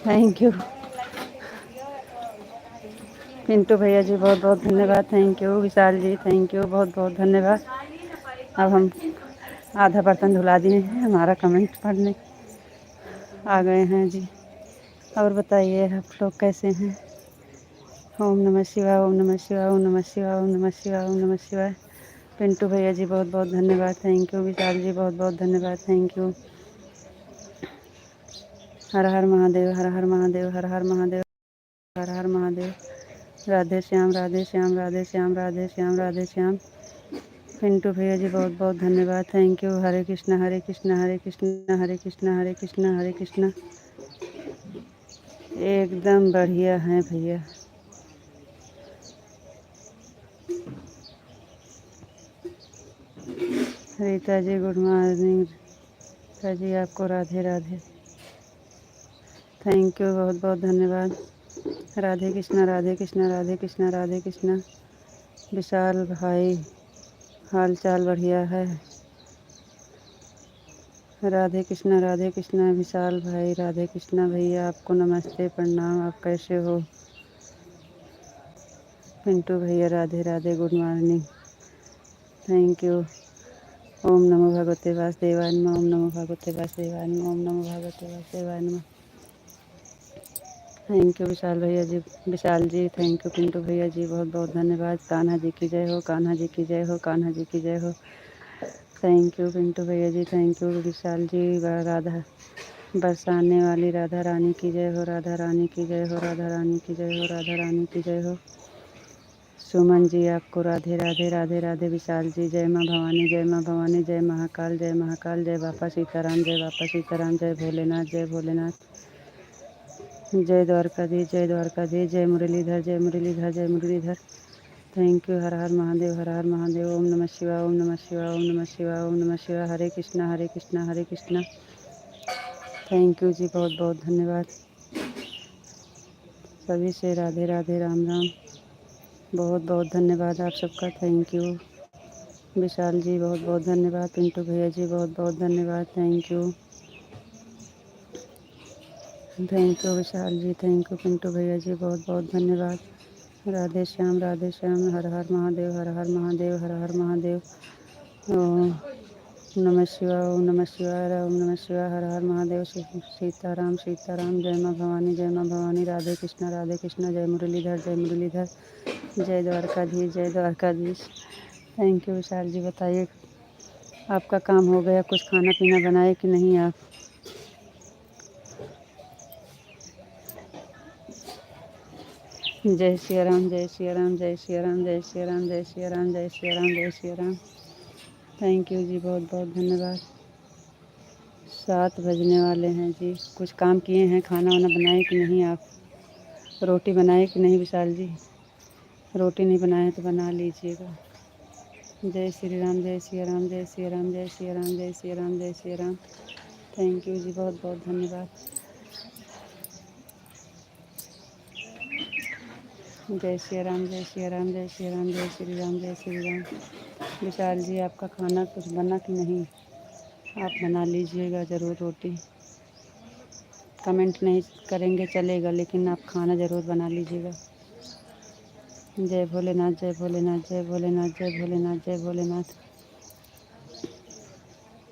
थैंक यू पिंटू भैया जी, बहुत बहुत धन्यवाद। Thank you Vishal ji, thank you, बहुत बहुत धन्यवाद। अब हम आधा बर्तन धुला दिए हैं, हमारा कमेंट पढ़ने आ गए हैं जी। और बताइए आप लोग कैसे हैं? ओम नमः शिवाय, ओम नमः शिवाय, ओम नमः शिवाय, ओम नमः शिवाय, ओम नमः शिवाय। पिंटू भैया जी बहुत बहुत धन्यवाद, थैंक यू। विशाल जी बहुत बहुत धन्यवाद, थैंक यू। हर हर महादेव, हर हर महादेव, हर हर महादेव, हर हर महादेव। राधे श्याम, राधे श्याम, राधे श्याम, राधे श्याम, राधे श्याम। पिंटू भैया जी बहुत बहुत धन्यवाद, थैंक यू। हरे कृष्णा, हरे कृष्णा, हरे कृष्णा, हरे कृष्णा, हरे कृष्णा, हरे कृष्णा। एकदम बढ़िया हैं भैया। Rita ji good morning. रीता जी आपको राधे राधे, थैंक यू, बहुत बहुत धन्यवाद। राधे कृष्णा, राधे कृष्णा, राधे कृष्णा, राधे कृष्णा। विशाल भाई हाल चाल बढ़िया है। राधे कृष्णा, राधे कृष्णा। विशाल भाई, राधे कृष्णा भैया आपको नमस्ते, प्रणाम, आप कैसे हो? पिंटू भैया Radhe Radhe, good morning, thank you. Om नमो भगवते वासुदेवाय नमः, ओम नमो भगवते वासुदेवाय नमः, ओम नमो भगवते वासुदेवाय नमः। थैंक यू विशाल भैया जी, विशाल जी, थैंक यू। पिंटू भैया जी बहुत बहुत धन्यवाद। कान्हा जी की जय हो, कान्हा जी की जय हो, कान्हा जी की जय हो। थैंक यू पिंटू भैया जी, थैंक यू। विशाल जी, राधा बरसाने वाली राधा रानी की जय हो, राधा रानी की जय हो, राधा रानी की जय हो, राधा रानी की जय हो। सुमन जी आपको राधे राधे, राधे राधे। विशाल जी, जय माँ भवानी, जय माँ भवानी, जय महाकाल, जय महाकाल, जय बापा सीताराम, जय बापा सीताराम, जय भोलेनाथ, जय भोलेनाथ। जय द्वारकाधीश, जय द्वारकाधीश, जय मुरलीधर, जय मुरलीधर, जय मुरलीधर। Thank you. हर हर महादेव, हर हर महादेव। ओम नमः शिवाय, ओम नमः शिवाय, ओम नमः शिवाय, ओम नमः शिवाय। हरे कृष्णा, हरे कृष्णा, हरे कृष्णा। थैंक यू जी, बहुत बहुत धन्यवाद। सभी से राधे राधे, राम राम। बहुत बहुत धन्यवाद आप सबका, थैंक यू। विशाल जी बहुत बहुत धन्यवाद। पिंटू भैया जी बहुत बहुत धन्यवाद, thank you. Thank you Vishal ji, thank you. Pintu भैया जी बहुत बहुत धन्यवाद। राधे श्याम, राधे श्याम। हर हर महादेव, हर हर महादेव, हर हर महादेव। ओम नमः शिवाय, ओम नमः शिवाय, ओम नमः शिवाय। हर हर महादेव। सीताराम, सीताराम। जय माँ भवानी, जय माँ भवानी। राधे कृष्णा, राधे कृष्णा। जय मुरलीधर, जय मुरलीधर। जय द्वारकाधीश, जय द्वारकाधीश। थैंक यू विशाल जी। बताइए आपका काम हो गया? कुछ खाना पीना बनाए कि नहीं आप? जय सिया राम, जय सिया राम, जय सिया राम, जय सिया राम, जय सिया राम, जय सिया राम, जय सिया राम। थैंक यू जी, बहुत बहुत धन्यवाद। 7 बजने वाले हैं जी। कुछ काम किए हैं? खाना वाना बनाए कि नहीं आप? रोटी बनाए कि नहीं विशाल जी? रोटी नहीं बनाए तो बना लीजिएगा। जय श्री राम, जय सिया राम, जय सिया राम, जय सिया राम, जय सिया राम, जय सिया राम। थैंक यू जी, बहुत बहुत धन्यवाद। जय सिया राम, जय सिया राम, जय सिया राम, जय श्री राम, जय श्री राम। विशाल जी आपका खाना कुछ बना कि नहीं? आप बना लीजिएगा ज़रूर रोटी। कमेंट नहीं करेंगे चलेगा, लेकिन आप खाना ज़रूर बना लीजिएगा। जय भोलेनाथ, जय भोलेनाथ, जय भोलेनाथ, जय भोलेनाथ, जय भोलेनाथ।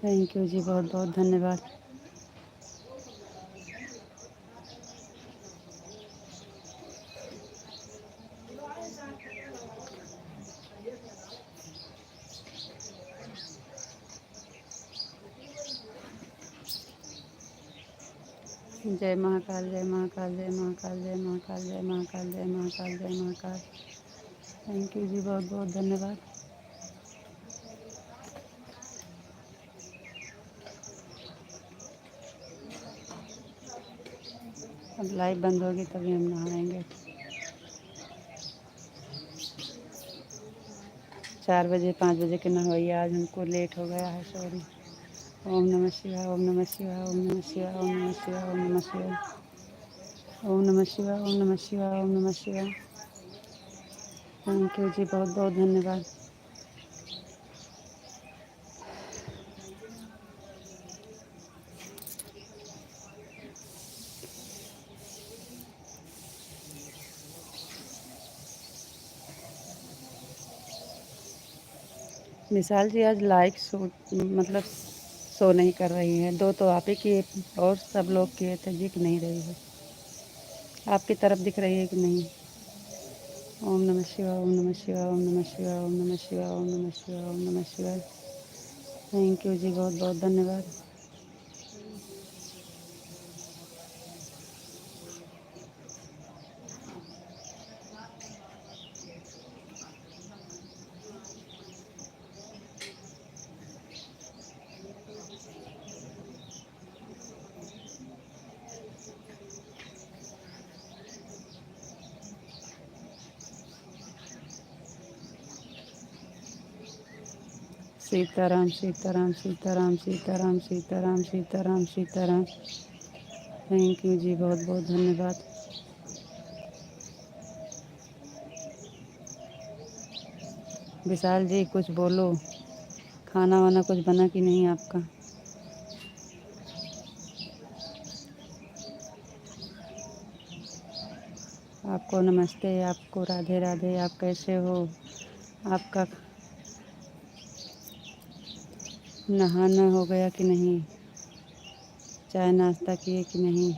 थैंक यू जी, बहुत बहुत धन्यवाद। जय महाकाल, जय महाकाल, जय महाकाल, जय महाकाल, जय महाकाल, जय महाकाल, जय महाकाल। थैंक यू जी, बहुत बहुत धन्यवाद। अब लाइव बंद होगी तभी हम नहाएंगे। 4 बजे 5 बजे के नहवैया, आज हमको लेट हो गया है, सॉरी। ओम नमः शिवाय, ओम नमः शिवाय, ओम नमः शिवाय, ओम नमः शिवाय, ओम नमः शिवाय। ओम नमः शिवाय, ओम नमः शिवाय, ओम नमः शिवाय। थैंक यू जी, बहुत बहुत धन्यवाद। विशाल जी आज लाइक शो मतलब शो नहीं कर रही है। 2 तो आप ही किए और सब लोग किए थे, दिख नहीं रही है। आपकी तरफ दिख रही है कि नहीं? ओम नमः शिवाय, ओम नमः शिवाय, ओम नमः शिवाय, ओम नमः शिवाय, ओम नमः शिवाय, ओम नमः शिवाय। थैंक यू जी, बहुत बहुत धन्यवाद। सीताराम सीताराम सीताराम सीताराम सीताराम सीताराम सीताराम। थैंक यू जी, बहुत बहुत धन्यवाद। विशाल जी कुछ बोलो, खाना वाना कुछ बना कि नहीं आपका? आपको नमस्ते, आपको राधे राधे। आप कैसे हो? आपका नहाना हो गया कि नहीं? चाय नाश्ता किए कि नहीं?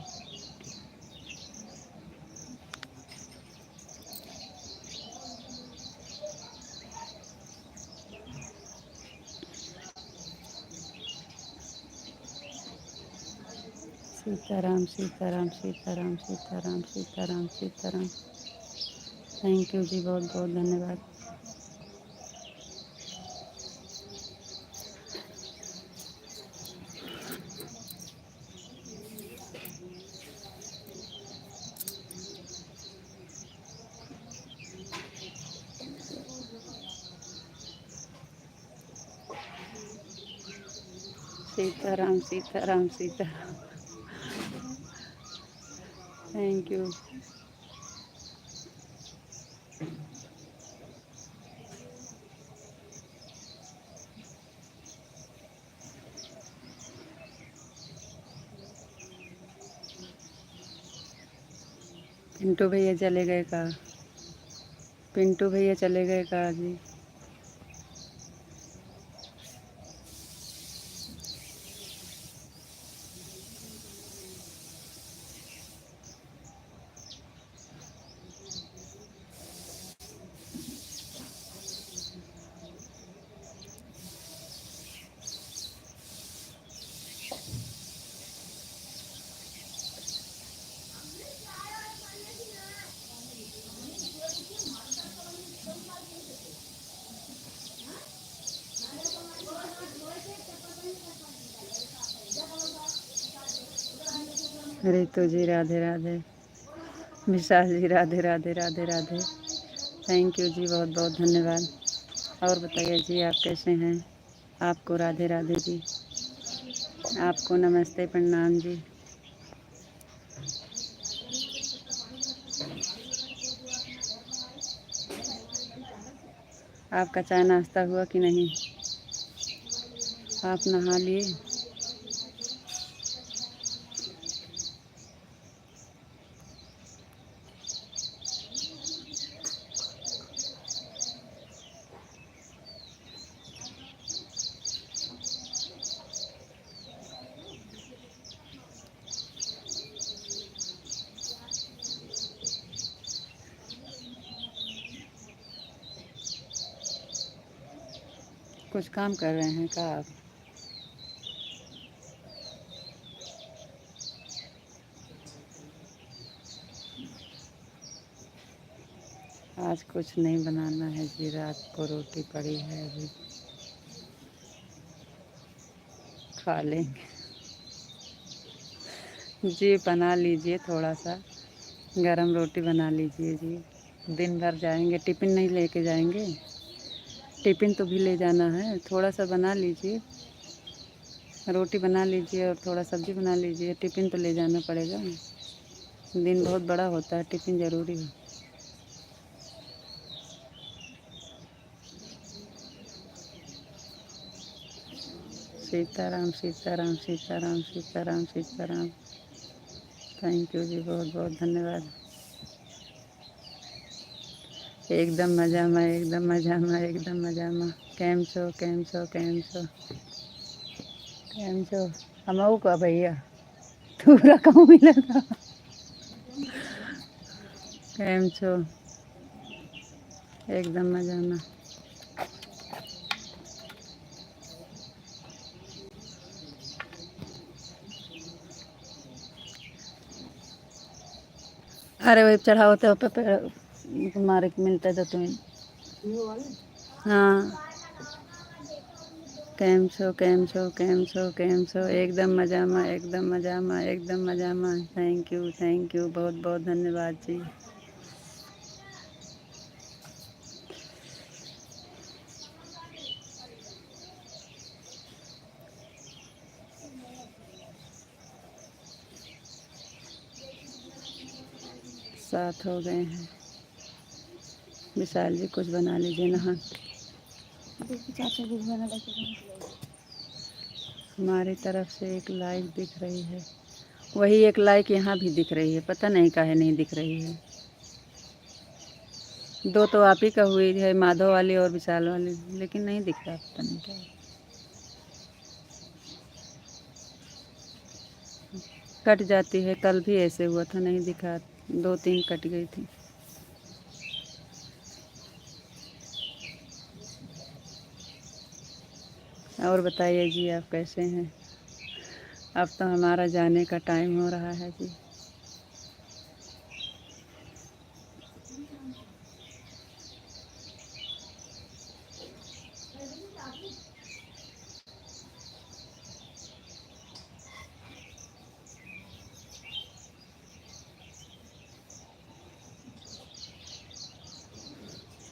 सीताराम सीताराम सीताराम सीताराम सीताराम सीताराम। थैंक यू जी, बहुत बहुत धन्यवाद। सीताराम सीताराम सीताराम। Thank you. पिंटू भैया चले गए का? पिंटू भैया चले गए का जी? रितु जी राधे राधे। विशाल जी राधे राधे राधे राधे। थैंक यू जी, बहुत बहुत धन्यवाद। और बताइए जी, आप कैसे हैं? आपको राधे राधे जी। आपको नमस्ते, प्रणाम जी। आपका चाय नाश्ता हुआ कि नहीं? आप नहा लिए? कुछ काम कर रहे हैं क्या आप? आज कुछ नहीं बनाना है जी, रात को रोटी पड़ी है, अभी खा लेंगे। जी बना लीजिए, थोड़ा सा गरम रोटी बना लीजिए जी। दिन भर जाएंगे, टिफ़िन नहीं लेके जाएंगे? टिफ़िन तो भी ले जाना है, थोड़ा सा बना लीजिए। रोटी बना लीजिए और थोड़ा सब्ज़ी बना लीजिए, टिफ़िन तो ले जाना पड़ेगा। दिन बहुत बड़ा होता है, टिफ़िन ज़रूरी है। सीताराम सीताराम सीताराम सीताराम सीताराम। थैंक यू जी, बहुत बहुत धन्यवाद। एकदम मज़ा में, एकदम मज़ा में, एकदम मज़ा में। કેમ છો કેમ છો કેમ છો કેમ છો અમાવું કા ભૈया થોડા कहूँ मिला था કેમ છો एकदम मजाમાં अरे वही चढ़ाओ तो पे तुम्हारे मिलता था तुम्हें हाँ કેમ છો एकदम मजाમાં थैंक यू बहुत बहुत धन्यवाद जी साथ हो गए हैं विशाल जी कुछ बना लीजिए ना हाँ हमारी तरफ से एक लाइक दिख रही है वही एक लाइक यहाँ भी दिख रही है पता नहीं काहे नहीं दिख रही है दो तो आप ही का हुई है माधव वाली और विशाल वाली लेकिन नहीं दिख रहा पता नहीं क्या कट जाती है कल भी ऐसे हुआ था नहीं दिखा 2-3 कट गई थी और बताइए जी आप कैसे हैं अब तो हमारा जाने का टाइम हो रहा है जी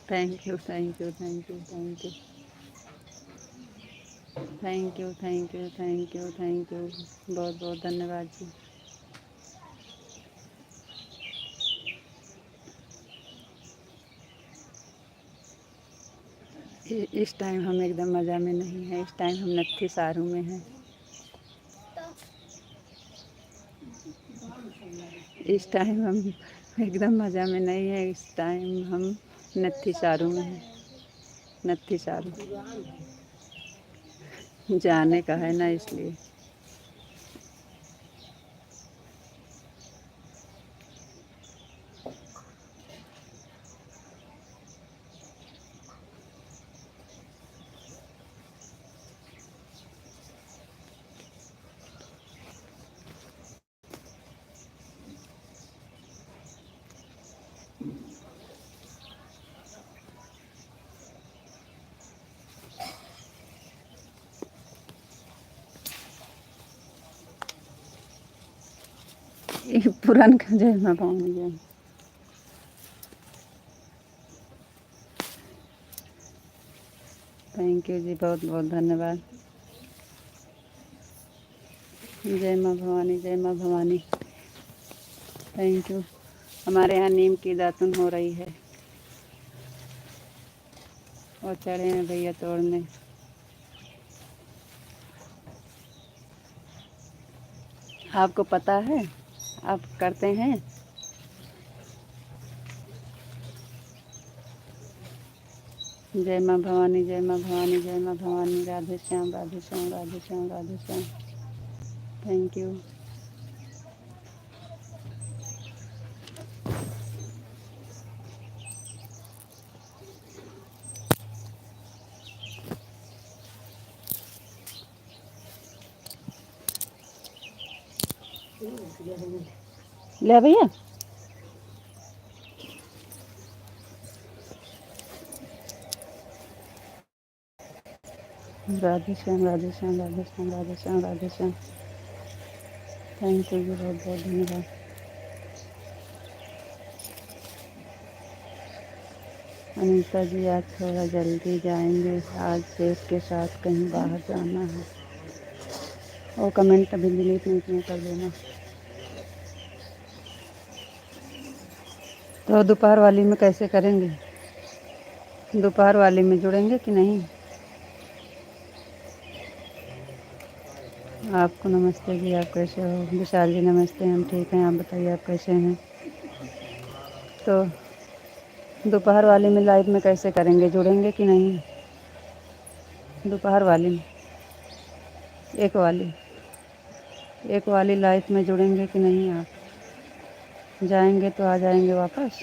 thank you thank you thank you thank you thank you thank you thank you thank you बहुत बहुत धन्यवाद जी इस टाइम हम एकदम मज़ा में नहीं है इस टाइम हम नत्थी सारू में हैं इस टाइम हम एकदम मज़ा में नहीं है इस टाइम हम नत्थी सारू में हैं नत्थी सारू जाने का है ना इसलिए पुरान का जय माँ भवानी जय थैंक यू जी बहुत बहुत धन्यवाद जय माँ भवानी थैंक यू हमारे यहाँ नीम की दातुन हो रही है और चढ़े हैं भैया तोड़ने आपको पता है आप करते हैं जय माँ भवानी राधे श्याम थैंक यू ले भैया राधे श्याम थैंक यू जी बहुत बहुत धन्यवाद अनीता जी आज थोड़ा जल्दी जाएंगे आज सेफ के साथ कहीं बाहर जाना है और कमेंट अभी डिलीट नहीं कर देना तो दोपहर वाली में कैसे करेंगे दोपहर वाली में जुड़ेंगे कि नहीं आपको नमस्ते जी आप कैसे हो विशाल जी नमस्ते हम ठीक हैं आप बताइए आप कैसे हैं तो दोपहर वाले में लाइव में कैसे करेंगे जुड़ेंगे कि नहीं दोपहर वाली में, एक वाली लाइफ में जुड़ेंगे कि नहीं आप? जाएंगे तो आ जाएंगे वापस?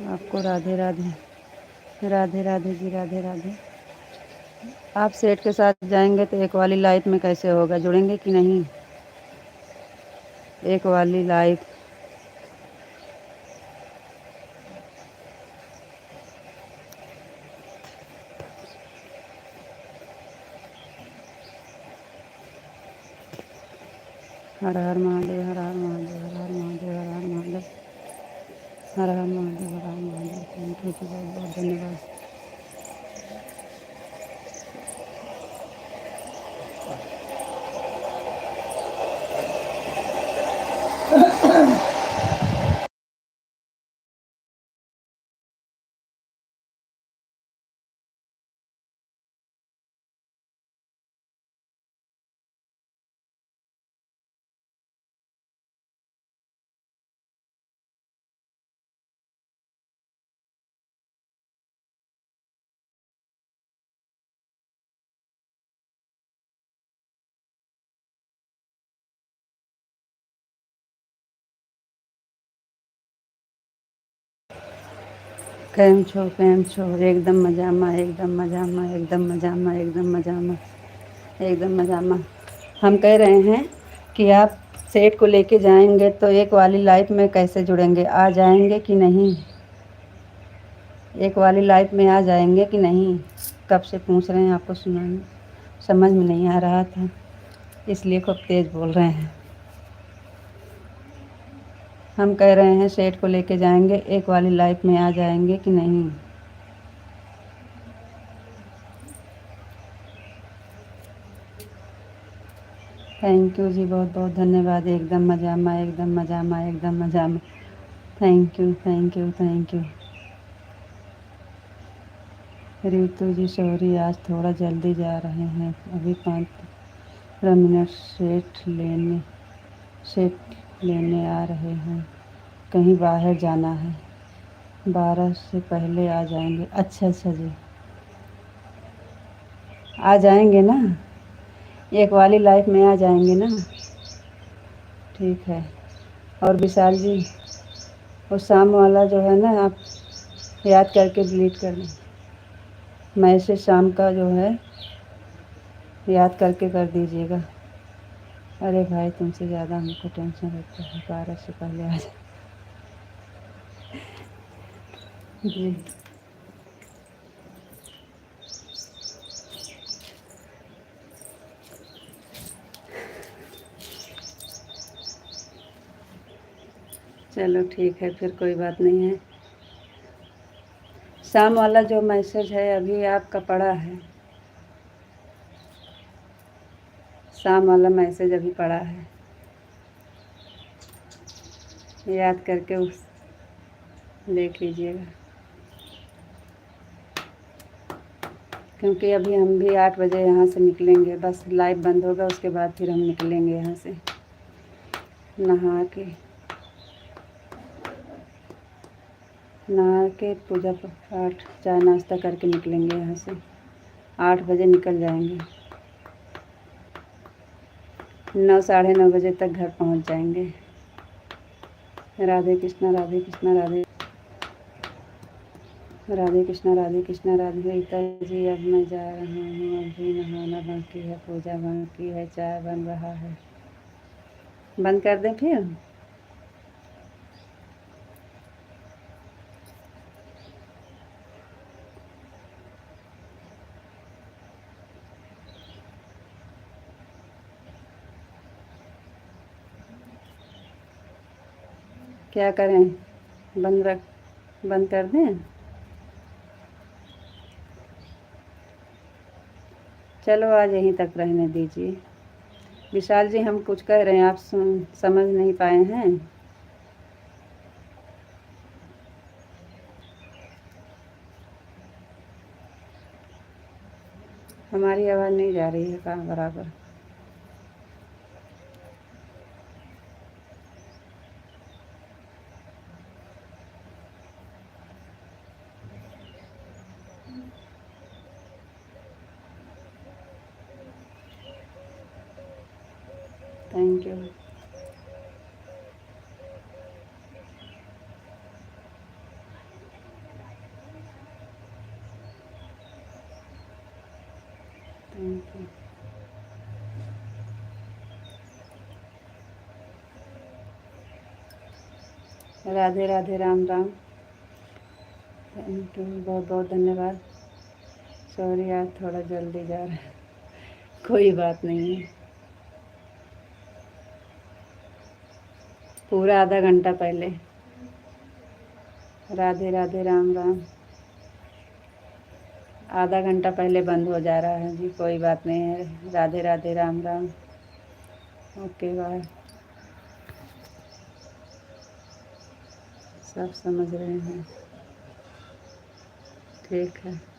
आपको राधे राधे। राधे राधे जी, राधे राधे। आप सेठ के साथ जाएंगे तो एक वाली लाइफ में कैसे होगा, जुड़ेंगे कि नहीं? एक वाली लाइफ। हर हर महादेव, हर हर महादेव, हर हर महादेव, हर हर महादेव, हर हर महादेव, हर हर महादेव। थैंक यू जी, बहुत बहुत धन्यवाद। કેમ છો? એકદમ મજામાં, एकदम मजामा, एकदम मजामा, एकदम मजामा, एकदम मजामा। हम कह रहे हैं कि आप सेठ को लेके जाएंगे तो एक वाली लाइफ में कैसे जुड़ेंगे, आ जाएंगे कि नहीं? एक वाली लाइफ में आ जाएंगे कि नहीं? कब से पूछ रहे हैं, आपको सुनाने समझ में नहीं आ रहा था, इसलिए खूब तेज़ बोल रहे हैं। हम कह रहे हैं सेठ को लेके जाएंगे, एक वाली लाइफ में आ जाएंगे कि नहीं? थैंक यू जी, बहुत बहुत धन्यवाद। एकदम मजामा, एकदम मजामा, एकदम मजामा। Thank you, thank you, thank you. Ritu ji sorry, आज थोड़ा जल्दी जा रहे हैं, अभी 15 मिनट सेट लेने आ रहे हैं, कहीं बाहर जाना है, 12 से पहले आ जाएंगे। अच्छा अच्छा जी, आ जाएंगे ना, एक वाली लाइफ में आ जाएंगे ना? ठीक है। और विशाल जी, वो शाम वाला जो है ना, आप याद करके डिलीट कर दें, मैसेज शाम का जो है याद करके कर दीजिएगा। अरे भाई, तुमसे ज़्यादा हमको टेंशन रहता है, 12 से पहले आ जाए। जी चलो ठीक है, फिर कोई बात नहीं है। शाम वाला जो मैसेज है अभी आपका पड़ा है, शाम वाला मैसेज अभी पड़ा है, याद करके उस देख लीजिएगा, क्योंकि अभी हम भी 8 बजे यहाँ से निकलेंगे, बस लाइव बंद होगा उसके बाद फिर हम निकलेंगे यहाँ से, नहा के पूजा पाठ चाय नाश्ता करके निकलेंगे यहाँ से, 8 बजे निकल जाएंगे, 9 साढ़े 9 बजे तक घर पहुँच जाएंगे। राधे कृष्णा, राधे कृष्णा, राधे राधे कृष्णा, राधे कृष्णा, राधे। रीता जी, अब मैं जा रहा हूँ, अभी नहाना बाकी है, पूजा बाकी है, चाय बन रहा है। बंद कर दें फिर? क्या करें, बंद कर दें? चलो आज यहीं तक रहने दीजिए। विशाल जी, हम कुछ कह रहे हैं, आप समझ नहीं पाए हैं? हमारी आवाज़ नहीं जा रही है कहाँ बराबर? Thank you. Thank you. Radhe Radhe, Ram Ram. Thank you, बहुत बहुत धन्यवाद। सॉरी आज थोड़ा जल्दी जा रहा है, कोई बात नहीं है। पूरा आधा घंटा पहले। राधे राधे, राम राम। आधा घंटा पहले बंद हो जा रहा है जी, कोई बात नहीं है। राधे राधे, राम राम। Okay bye. सब समझ रहे हैं, ठीक है।